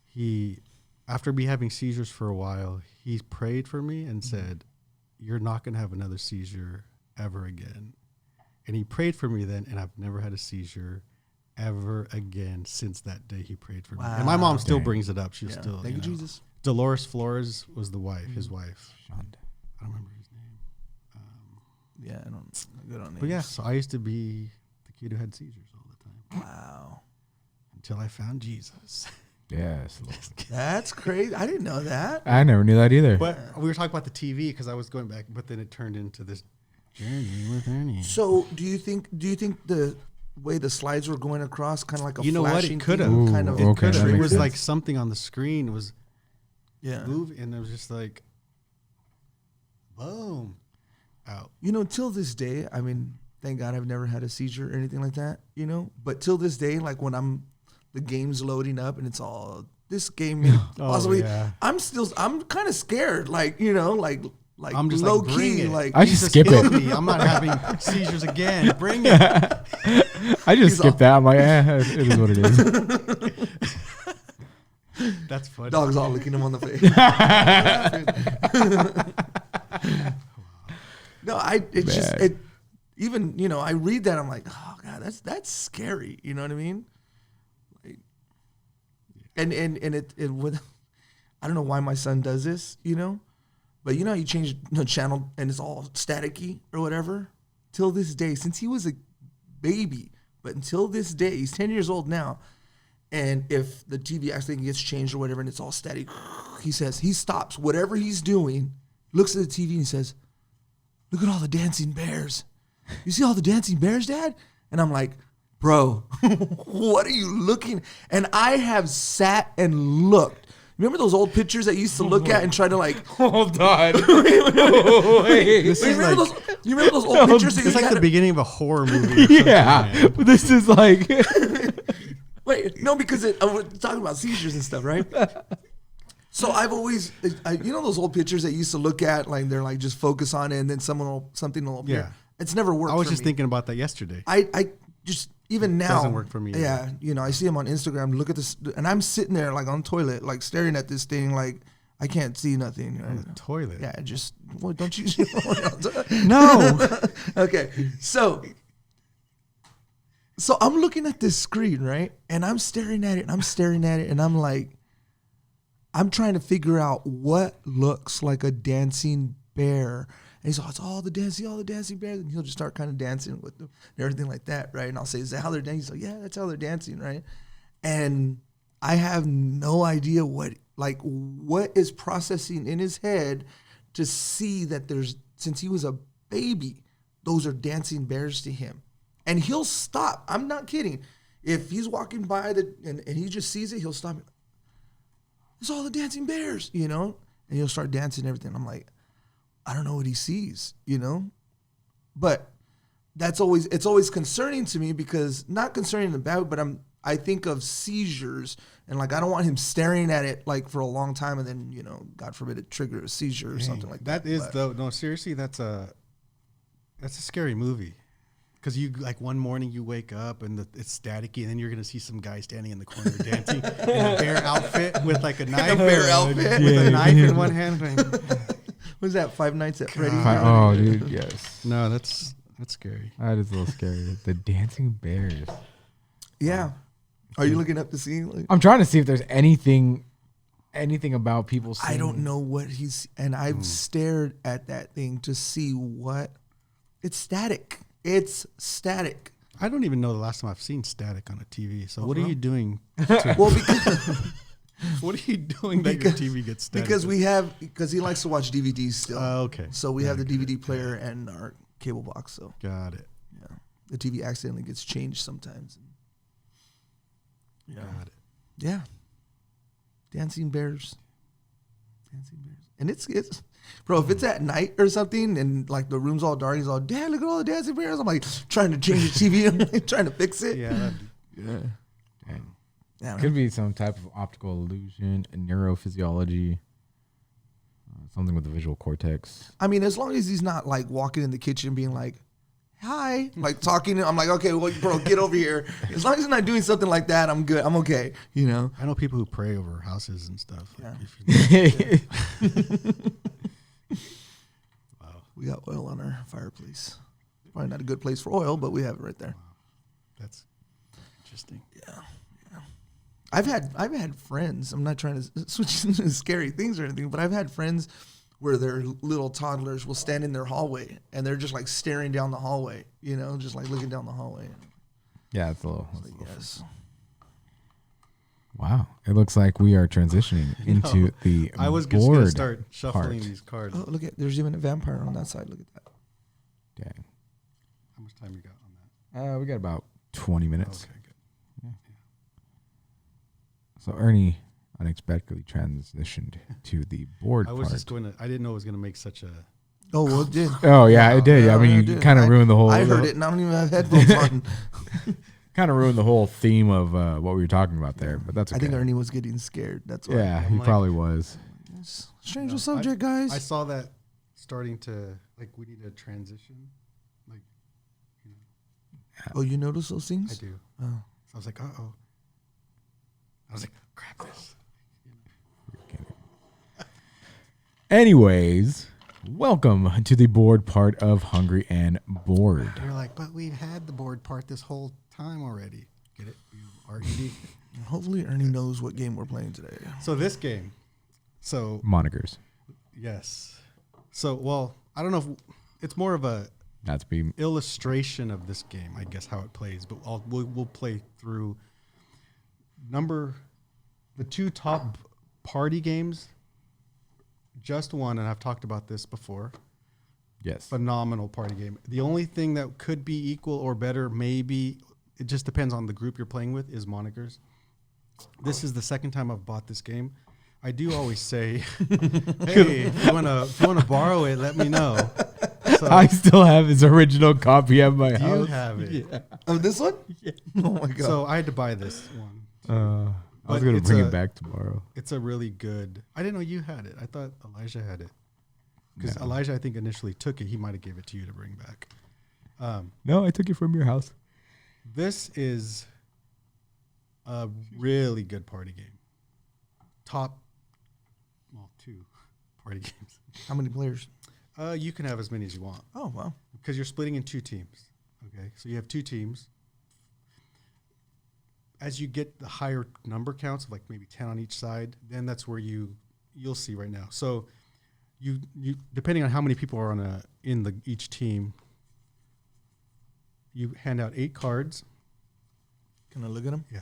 he, after me having seizures for a while, he prayed for me and said, you're not going to have another seizure ever again. And he prayed for me then, and I've never had a seizure ever again since that day he prayed for me. And my mom still brings it up. She's still, Thank you, Jesus. Dolores Flores was the wife, his wife. I don't remember his name. Yeah, I don't. Good on names. But yeah, so I used to be the kid who had seizures all the time. Wow. Until I found Jesus. Yes. That's crazy. I didn't know that. I never knew that either. But we were talking about the TV because I was going back, but then it turned into this journey with Ernie. So, do you think the way the slides were going across, kind of like a You know what? flashing It could have. thing, kind of. Ooh, okay, that It makes was sense. like something on the screen was Yeah. moving, and it was just like, boom, out. You know, till this day, I mean, thank God I've never had a seizure or anything like that, you know? But till this day, like when the game's loading up and it's all this game, possibly, yeah. I'm kind of scared, like, you know, like I'm just low like, bring key, it. like, I just Jesus skip healed it. me. I'm not having seizures again. Bring it. I just skipped that. I'm like, it is what it is. That's funny. dog's all licking him on the face. No, it's just, even, you know, I read that, I'm like, oh God, that's scary. You know what I mean? Like, and it would, I don't know why my son does this, you know, but you know, you change the channel and it's all staticky or whatever. Till this day, since he was a baby, but until this day, he's 10 years old now. And if the TV actually gets changed or whatever, and it's all static, he says, he stops whatever he's doing, looks at the TV and he says, look at all the dancing bears. You see all the dancing bears, Dad? And I'm like, bro, what are you looking? And I have sat and looked. Remember those old pictures that you used to look at and try to like, Hold on. This is remember like, you remember those old pictures that you it's like had the beginning of a horror movie. Or Yeah. something, But this is like. Wait, no, because we're talking about seizures and stuff, right? So I've always, you know, those old pictures that you used to look at, like they're like just focus on it, and then something will appear. Yeah. It's never worked. I was for just me. thinking about that yesterday. I just even now Doesn't work for me either. Yeah, you know, I see him on Instagram. Look at this, and I'm sitting there like on the toilet, like staring at this thing, like I can't see nothing. On the toilet. Yeah, just well, don't you? No. Okay, so I'm looking at this screen, right? And I'm staring at it, and I'm like, I'm trying to figure out what looks like a dancing bear. And he's like, it's all the dancing bears. And he'll just start kind of dancing with them and everything like that, right? And I'll say, is that how they're dancing? He's like, yeah, that's how they're dancing, right? And I have no idea what is processing in his head to see that since he was a baby, those are dancing bears to him. And he'll stop. I'm not kidding. If he's walking by and he just sees it, he'll stop. It's all the dancing bears, you know? And he'll start dancing and everything. I'm like, I don't know what he sees, you know? But it's always concerning to me because, not concerning about, but I think of seizures and like I don't want him staring at it like for a long time and then, you know, God forbid it trigger a seizure or something like that. That is though, no, seriously, that's a scary movie. Because you like one morning you wake up and it's staticky, and then you're gonna see some guy standing in the corner dancing in a bear outfit with like a knife, with a knife in one hand. What's that? Five Nights at Freddy's? Oh, dude, yes. No, that's scary. That is a little scary. The dancing bears. Yeah. Are you looking up to see? Like, I'm trying to see if there's anything about people seeing. I don't know what and I've stared at that thing to see what. It's static. It's static. I don't even know the last time I've seen static on a TV. So what are real? you doing? Well, because What are you doing that your TV gets static? Because he likes to watch DVDs still. Okay. So we have the Got it. DVD player and our cable box. So Got it. yeah, the TV accidentally gets changed sometimes. Yeah. Got it. Yeah. Dancing bears. And it's bro, if it's at night or something and like the room's all dark, he's all, Dad, look at all the dancing bears. I'm like trying to change the TV. I'm like trying to fix it. Yeah. Yeah. Dang. Yeah. Could be some type of optical illusion, neurophysiology, something with the visual cortex. I mean, as long as he's not like walking in the kitchen being like, hi, like talking, I'm like, okay, well, bro, get over here. As long as he's not doing something like that, I'm good. I'm okay. You know? I know people who pray over houses and stuff. Yeah. Wow. We got oil on our fireplace. Probably not a good place for oil, but we have it right there. That's interesting. Yeah. I've had friends. I'm not trying to switch into scary things or anything, but I've had friends where their little toddlers will stand in their hallway and they're just like staring down the hallway, you know, just like looking down the hallway. Yeah, it's a little. Like, yes. Wow, it looks like we are transitioning into the I was just going to board start shuffling part. these cards. Oh, look at there's even a vampire on that side. Look at that. Dang. How much time you got on that? We got about 20 minutes. Okay, good. So Ernie unexpectedly transitioned to the board I was part. just going to. I didn't know it was going to make such a. Oh, well, it did. Oh yeah, it did. Yeah, I mean, it you did. kind of ruined the whole. I heard it, and I don't even have headphones on. Kind of ruined the whole theme of what we were talking about there, but that's okay. I think Ernie was getting scared. That's why. Yeah, I'm he like- probably was. Yes. Strange No, subject, guys. I saw that starting to like. We need a transition. Like, you know, Oh, you notice those I things? do. Oh. So I was like, uh oh. I was like, grab this. Anyways, welcome to the board part of Hungry and Bored. You're like, but we've had the board part this whole time already. Get it? You RED. Hopefully, Ernie knows what game we're playing today. So this game. So Monikers. yes. So well, I don't know if it's more of a Not to be illustration of this game, I guess, how it plays. But we'll play through the two top party games. Just one, and I've talked about this before. yes. Phenomenal party game. The only thing that could be equal or better, maybe, it just depends on the group you're playing with, is Monikers. This is the second time I've bought this game. I do always say, hey, if you wanna borrow it, let me know. So I still have his original copy at my you house. have it. Oh, this one? Yeah. Oh my god. So I had to buy this one. I was But gonna it's bring a- it back tomorrow. It's a really good. I didn't know you had it. I thought Elijah had it because No. Elijah, I think, initially took it. He might have gave it to you to bring back. No, I took it from your house. This is a really good party game. Top, well, two party games. How many players? You can have as many as you want Oh, wow. because you're splitting in two teams. Okay, so you have two teams. As you get the higher number counts of like maybe 10 on each side, then that's where you'll see right now. So you depending on how many people are in each team, you hand out 8 cards. Can I look at them? Yeah.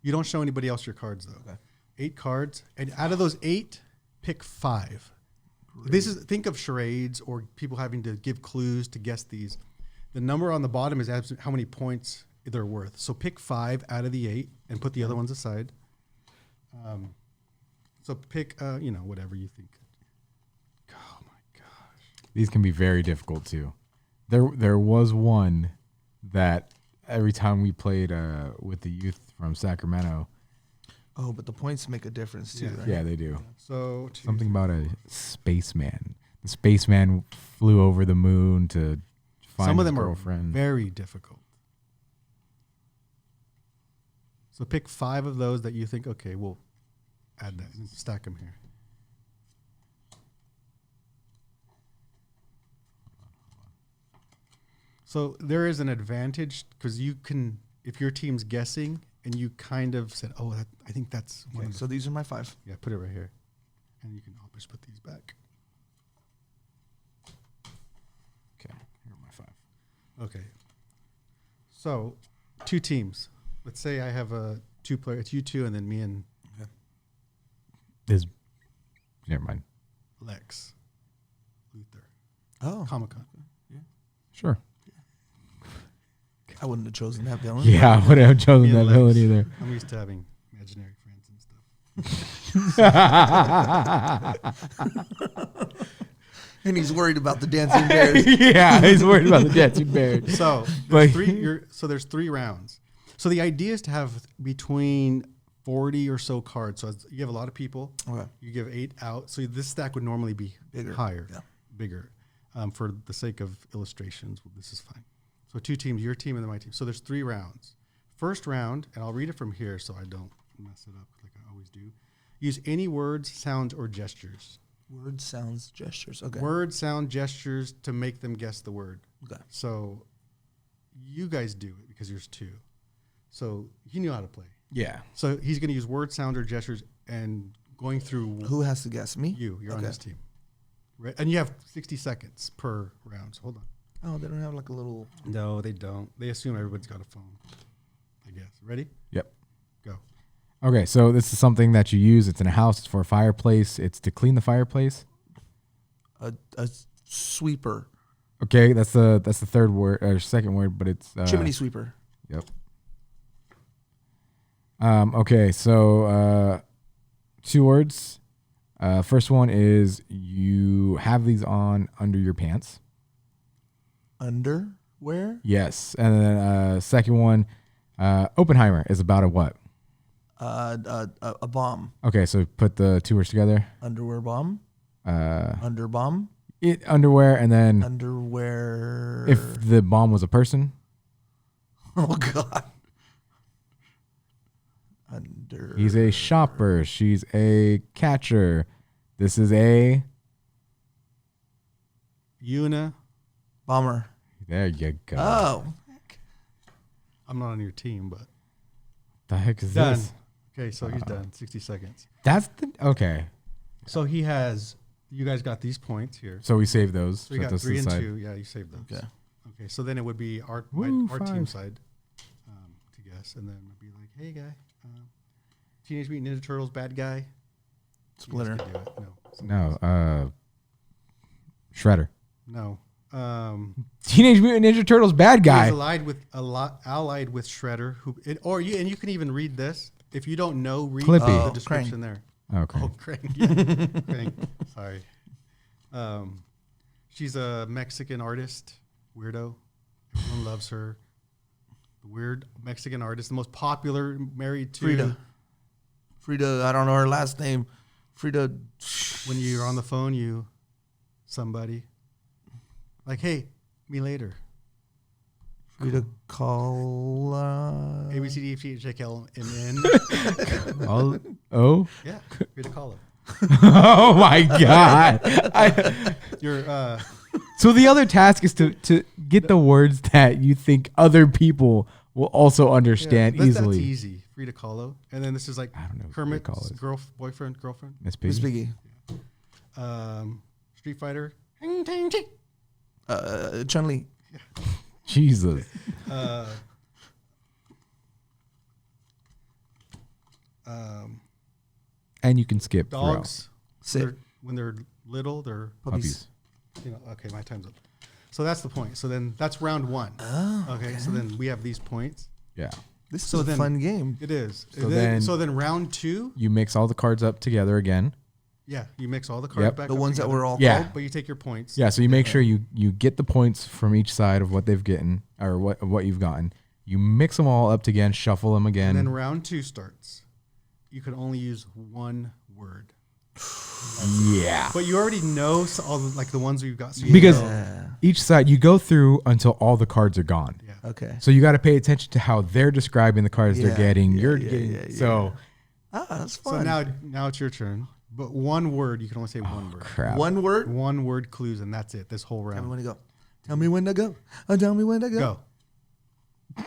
You don't show anybody else your cards though. Okay. 8 cards, and out of those 8, pick 5. Think of charades or people having to give clues to guess these. The number on the bottom is how many points they're worth. So pick 5 out of the 8 and put the other ones aside. So pick, whatever you think. Oh my gosh. These can be very difficult too. There was one that every time we played with the youth from Sacramento. Oh, but the points make a difference too, Yeah. right? Yeah, they do. So Something about a spaceman. The spaceman flew over the moon to find some of his them girlfriend. are very difficult. So pick 5 of those that you think, okay, we'll add that and stack them here. So there is an advantage because you can, if your team's guessing and you kind of said, oh, I think that's one Okay, of the, so these are my 5. yeah, put it right here. And you can always put these back. Okay, here are my 5. Okay. So 2 teams. Let's say I have a 2 player, it's you 2 and then me and Never mind. Lex Luthor. Oh, Comic-Con. Sure. I wouldn't have chosen that villain. Yeah, I wouldn't have chosen Me that and villain Lex. either. I'm used to having imaginary friends and stuff. And he's worried about the dancing bears. Yeah, he's worried about the dancing bear. So But- there's three rounds. So the idea is to have between 40 or so cards. So you have a lot of people. Okay. You give 8 out. So this stack would normally be Bigger. higher, Yeah. bigger. For the sake of illustrations, this is fine. So 2 teams, your team and then my team. So there's 3 rounds. First round, and I'll read it from here so I don't mess it up like I always do. Use any words, sounds, or gestures. Words, sounds, gestures. Okay. Word, sound, gestures to make them guess the word. Okay. So you guys do it because there's 2. So you knew how to play. Yeah. So he's going to use word, sound, or gestures and going through Who has to guess? Me? you're on Okay. his team. Right? And you have 60 seconds per round. So hold on. Oh, they don't have like a little. No, they don't. They assume everybody's got a phone, I guess. Ready? Yep. Go. Okay, so this is something that you use. It's in a house. It's for a fireplace. It's to clean the fireplace. A sweeper. Okay, that's the third word or second word, but it's Chimney sweeper. Yep. Okay, so 2 words. First one is you have these on under your pants. Underwear. Yes, and then second one, Oppenheimer is about a what? A bomb. Okay, so put the 2 words together. Underwear bomb. Uh, Under bomb. underwear, and then Underwear. if the bomb was a person. Oh God. Under. He's a shopper. She's a catcher. This is a. Una. Bomber. There you go. Oh. I'm not on your team, but The heck is done. this? Okay, so he's done. 60 seconds. That's the okay. So he has. You guys got these points here. So we save those. So you got those to 3 the and side. 2. Yeah, you saved those. Okay. Okay, so then it would be our Woo, our team 5. side to guess, and then it'd be like, hey guy, Teenage Mutant Ninja Turtles bad guy. You guys Splinter. could do it. No, Shredder. No. Teenage Mutant Ninja Turtles bad guy. He's allied with Shredder, and you can even read this if you don't know. Read Clippy. the Oh, description there. Okay. Oh, Crank. Yeah. Crank. Sorry. She's a Mexican artist, weirdo. Everyone loves her. The weird Mexican artist, the most popular, married to. Frida. I don't know her last name. Frida. When you're on the phone, somebody. Like, hey, me later. Frida Kahlo. A, B, C, D, F, G, H, I, K, L, M, N. Oh. Yeah, Frida Kahlo. Oh my God. You're, So the other task is to get the words that you think other people will also understand easily. That's easy. Frida Kahlo. And then this is like I don't know what Kermit's Frida Kahlo is. girlfriend. Miss Miss Piggy. Piggy. Street Fighter. Chun-Li. Jesus. And you can skip Dogs. Sit. When they're little, they're Puppies. okay, my time's up. So that's the point. So then that's round 1. Oh, okay. So then we have these points. throughout. Yeah. This So is a then- fun game. It is. So So then- then round 2, You mix all the cards up together again. yeah, you mix all the cards Yep. back The up ones that together, were all Yeah. called. but you take your points. Yeah, so you make sure you get the points from each side of what they've gotten or what you've gotten. You mix them all up again, shuffle them again. And then round 2 starts. You can only use 1 word. yeah. But you already know all the ones you've got. So you Because know. each side you go through until all the cards are gone. Yeah. Okay. So you got to pay attention to how they're describing the cards they're Yeah, getting. yeah, You're yeah, getting yeah, yeah. so Ah, that's So fun. now it's your turn. But 1 word, you can only say 1 word. crap. One word. 1 word clues, and that's it. This whole Tell me round. when to go. Tell me when to go. Oh, tell me when to go. Go.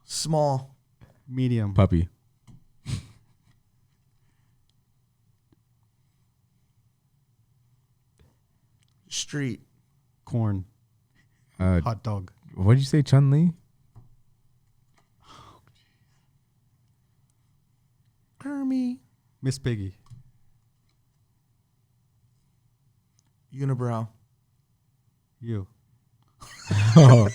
Small. Medium. Puppy. Street. Corn. Uh, Hot dog. what did you say, Chun-Li? Kermie. Miss Piggy. Unibrow. You. Oh.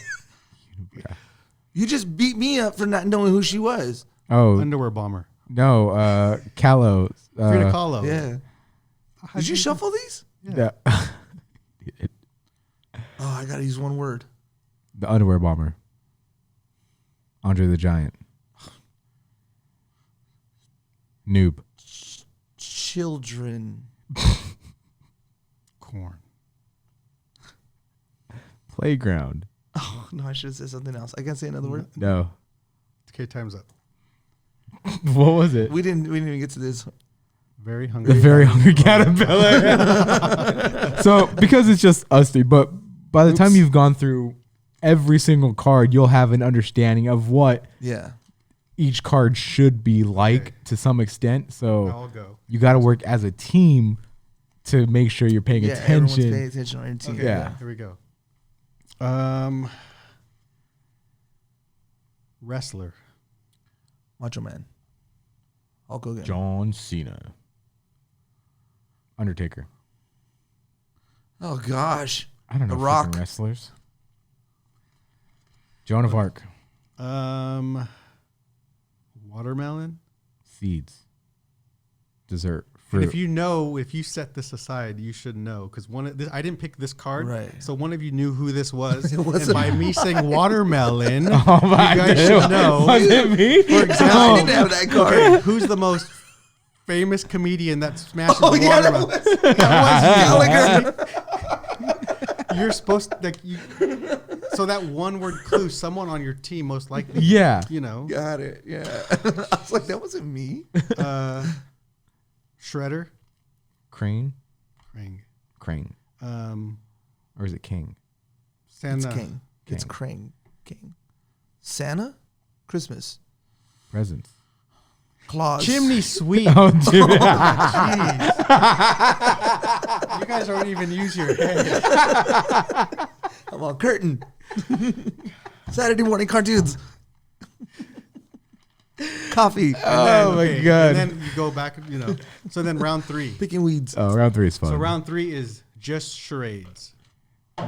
You just beat me up for not knowing who she was. Oh Underwear bomber. no, Callow. Frida Kahlo. Yeah. Did you shuffle these? The, Oh, I gotta use one word. the underwear bomber. Andre the Giant. Noob. Children. Corn. Playground. Oh no, I should have said something else. I can't say another word. No. Okay, time's up. What was it? We didn't even get to this. Very The hungry. very hungry caterpillar. So because it's just us three, but by the time you've gone through every single card, you'll have an understanding of what Yeah. each card should be like Okay. to some extent. So I'll go. you got to work as a team to make sure you're paying Yeah, everyone's attention. paying attention on your team. Okay, Yeah. here we go. Wrestler. Macho Man. Hulk Hogan. John Cena. Undertaker. Oh gosh. I don't know. The freaking Rock. Wrestlers. Joan of Arc. Watermelon. Seeds. Dessert. And Fruit. if you set this aside, you should know because I didn't pick this card, Right. so one of you knew who this was, It and wasn't- by me saying watermelon, Oh my you guys God. should know. Was it me? For I example, didn't have that card. okay, who's the most famous comedian that smashes Oh yeah, that watermelon? was Gallagher. You're supposed to, so that one word clue, someone on your team most likely, Yeah. you know, Got it. Yeah. I was like, that wasn't me. Shredder, Crane. Krang, Crane. Or is it King? Santa, It's King. It's King. Crane. King. Santa? Christmas. Presents. Claus. Chimney Sweep. Oh, dude. Jeez. You guys don't even use your head. I'm on curtain. Saturday morning cartoons. Coffee. Oh my God. And then you go back, you know. So then round 3. Picking weeds. Oh, round 3 is fun. So round 3 is just charades.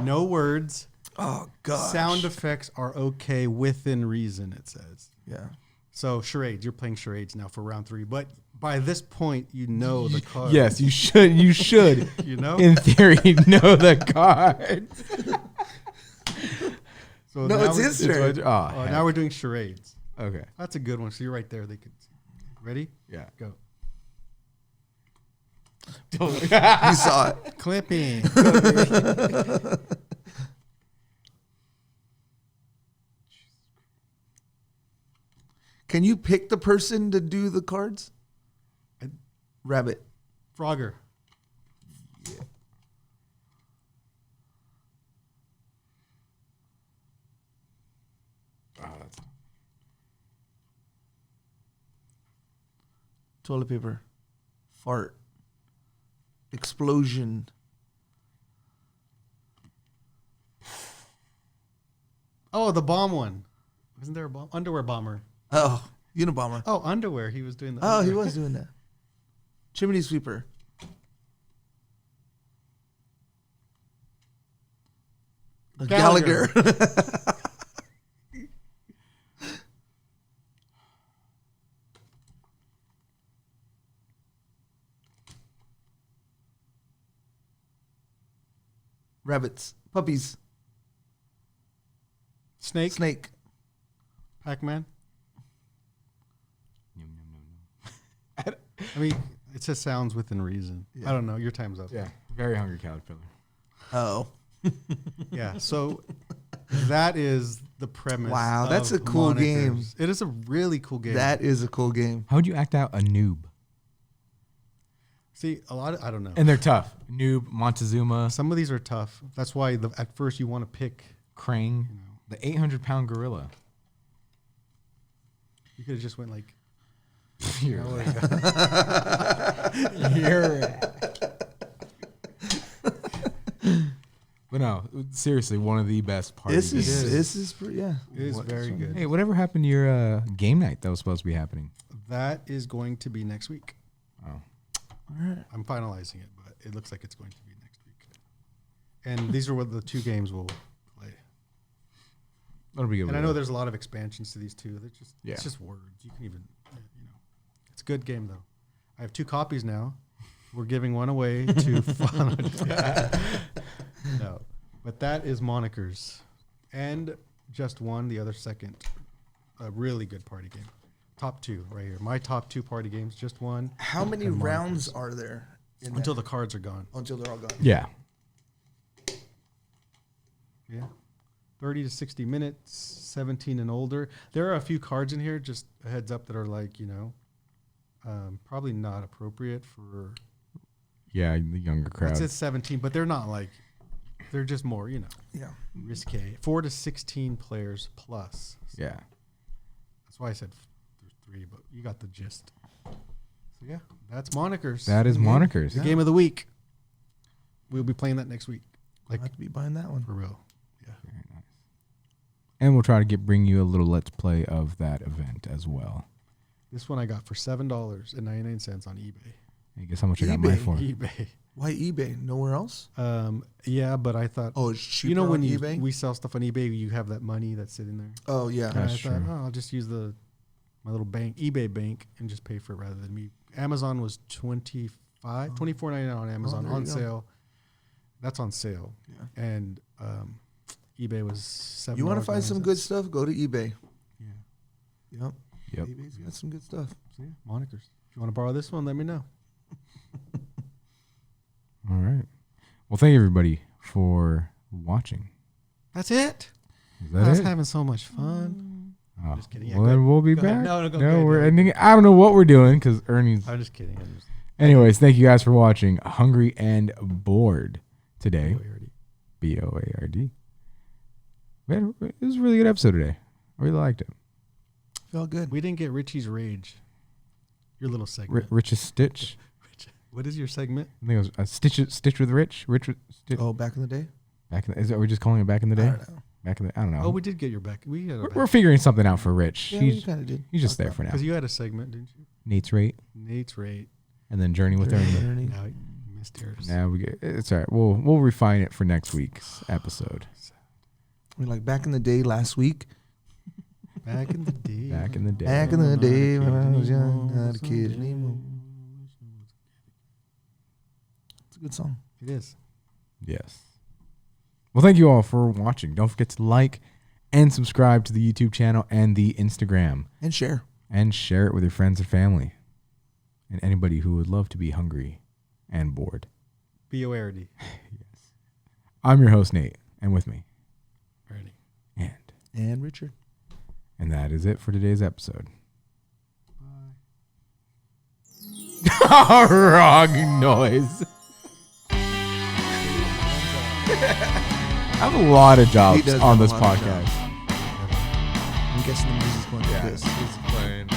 No words. Oh god. Sound effects are okay within reason, it says. Yeah. So charades, you're playing charades now for round 3. But by this point, you know the card. Yes, you should. You should. You know? In theory, know the cards. So No, now it's we're- his turn. Oh, Oh, now we're doing charades. okay. That's a good one. So you're right there. They could. Ready? Yeah. Go. You saw it. Clipping. Can you pick the person to do the cards? Rabbit. Frogger. Toilet paper. Fart. Explosion. Oh, the bomb one. Wasn't there a bomb? Underwear bomber. Oh, Unabomber. Oh, underwear. He was doing that. Oh, he was doing that. Chimney sweeper. Gallagher. Gallagher. Rabbits. Puppies. Snake. Snake. Pac-Man. I mean, it says sounds within reason. Yeah. I don't know. Your time's up. Yeah. Very hungry caterpillar. Oh. Yeah. So that is the premise. Wow, that's of a cool Monikers. game. It is a really cool game. That is a cool game. How would you act out a noob? See, a lot of, I don't know. And they're tough. Noob, Montezuma, Some of these are tough. That's why at first you want to pick. Krang, the 800-pound gorilla. You could have just went like. You're Oh, But no, seriously, one of the best parties. This is pretty, yeah. It is very good. Hey, whatever happened to your game night that was supposed to be happening? That is going to be next week. Oh. All right. I'm finalizing it, but it looks like it's going to be next week. And these are what the 2 games we'll play. That'll be good. And I know there's a lot of expansions to these too. They're just Yeah. it's just words. You can even it's a good game though. I have 2 copies now. We're giving one away to fun. No. But that is Monikers. And just one, the other second. A really good party game. Top 2 right here. My top 2 party games, just one. How many and rounds Monikers. are there? In Until that? the cards are gone. Until they're all gone. Yeah. Yeah. 30 to 60 minutes, 17 and older. There are a few cards in here, just a heads up, that are like, probably not appropriate for. Yeah, the younger crowd. It says 17, but they're not like, they're just more, Yeah. risque. 4 to 16 players plus. So Yeah. that's why I said there's 3, but you got the gist. So yeah, that's Monikers. That is Monikers. The game of the week. We'll be playing that next week. Like, Like I have to be buying that one. for real. Yeah. Very nice. And we'll try to bring you a little let's play of that event as well. This one I got for $7.99 on eBay. I guess how much I got mine eBay. for. eBay. Why eBay? Nowhere else? Yeah, but I thought, Oh, it's cheaper you know, when on you eBay? we sell stuff on eBay, you have that money that's sitting there. Oh, yeah. And I That's thought, true. I'll just use my little eBay bank, and just pay for it rather than me. Amazon was $24.99 on Amazon there you on go. sale. That's on sale, Yeah. and eBay was $7. You want to find some good stuff? Go to eBay. Yeah. Yep. Yep. eBay's got some good stuff. So yeah, Monikers. If you want to borrow this one, let me know. All right. Well, thank you everybody for watching. That's it. Is I that was it? having so much fun. Oh, Just kidding. Yeah, well, go then ahead. we'll be Go ahead. back. No, go ahead. we're Go ending it. I don't know what we're doing because Ernie's. I'm just kidding. Anyways, thank you guys for watching Hungry and Bored today. BOARD. It was a really good episode today. I really liked it. Felt good. We didn't get Richie's rage. Your little segment. Rich's Stitch. What is your segment? I think it was Stitch with Rich. Rich with Stitch. Oh, back in the day? Are we just calling it back in the day? I don't know. Back in the, I don't know. Oh, we did get your back. We had We're figuring something out for Rich. Yeah, we he's kind of did. he's just there for now. because you had a segment, didn't you? Nate's rate Nate's rate. and then Journey with Ernie. Ernie. Now you missed yours. Now we get it's all right. We'll refine it for next week's episode. We're like back in the day last week. Back in the day. Back in the day. Back in the Not a day kid when I was young, anymore, not a kid someday. anymore. It's a good song. It is. Yes. Well, thank you all for watching. Don't forget to like and subscribe to the YouTube channel and the Instagram, And share. and share it with your friends and family, and anybody who would love to be hungry and bored. BOARD. Yes. I'm your host Nate, and with me, Ernie. And Richard. and that is it for today's episode. Bye. Wrong noise. I have a lot of He jobs does on have a this lot of podcast. I'm guessing the music's going like this. It's playing.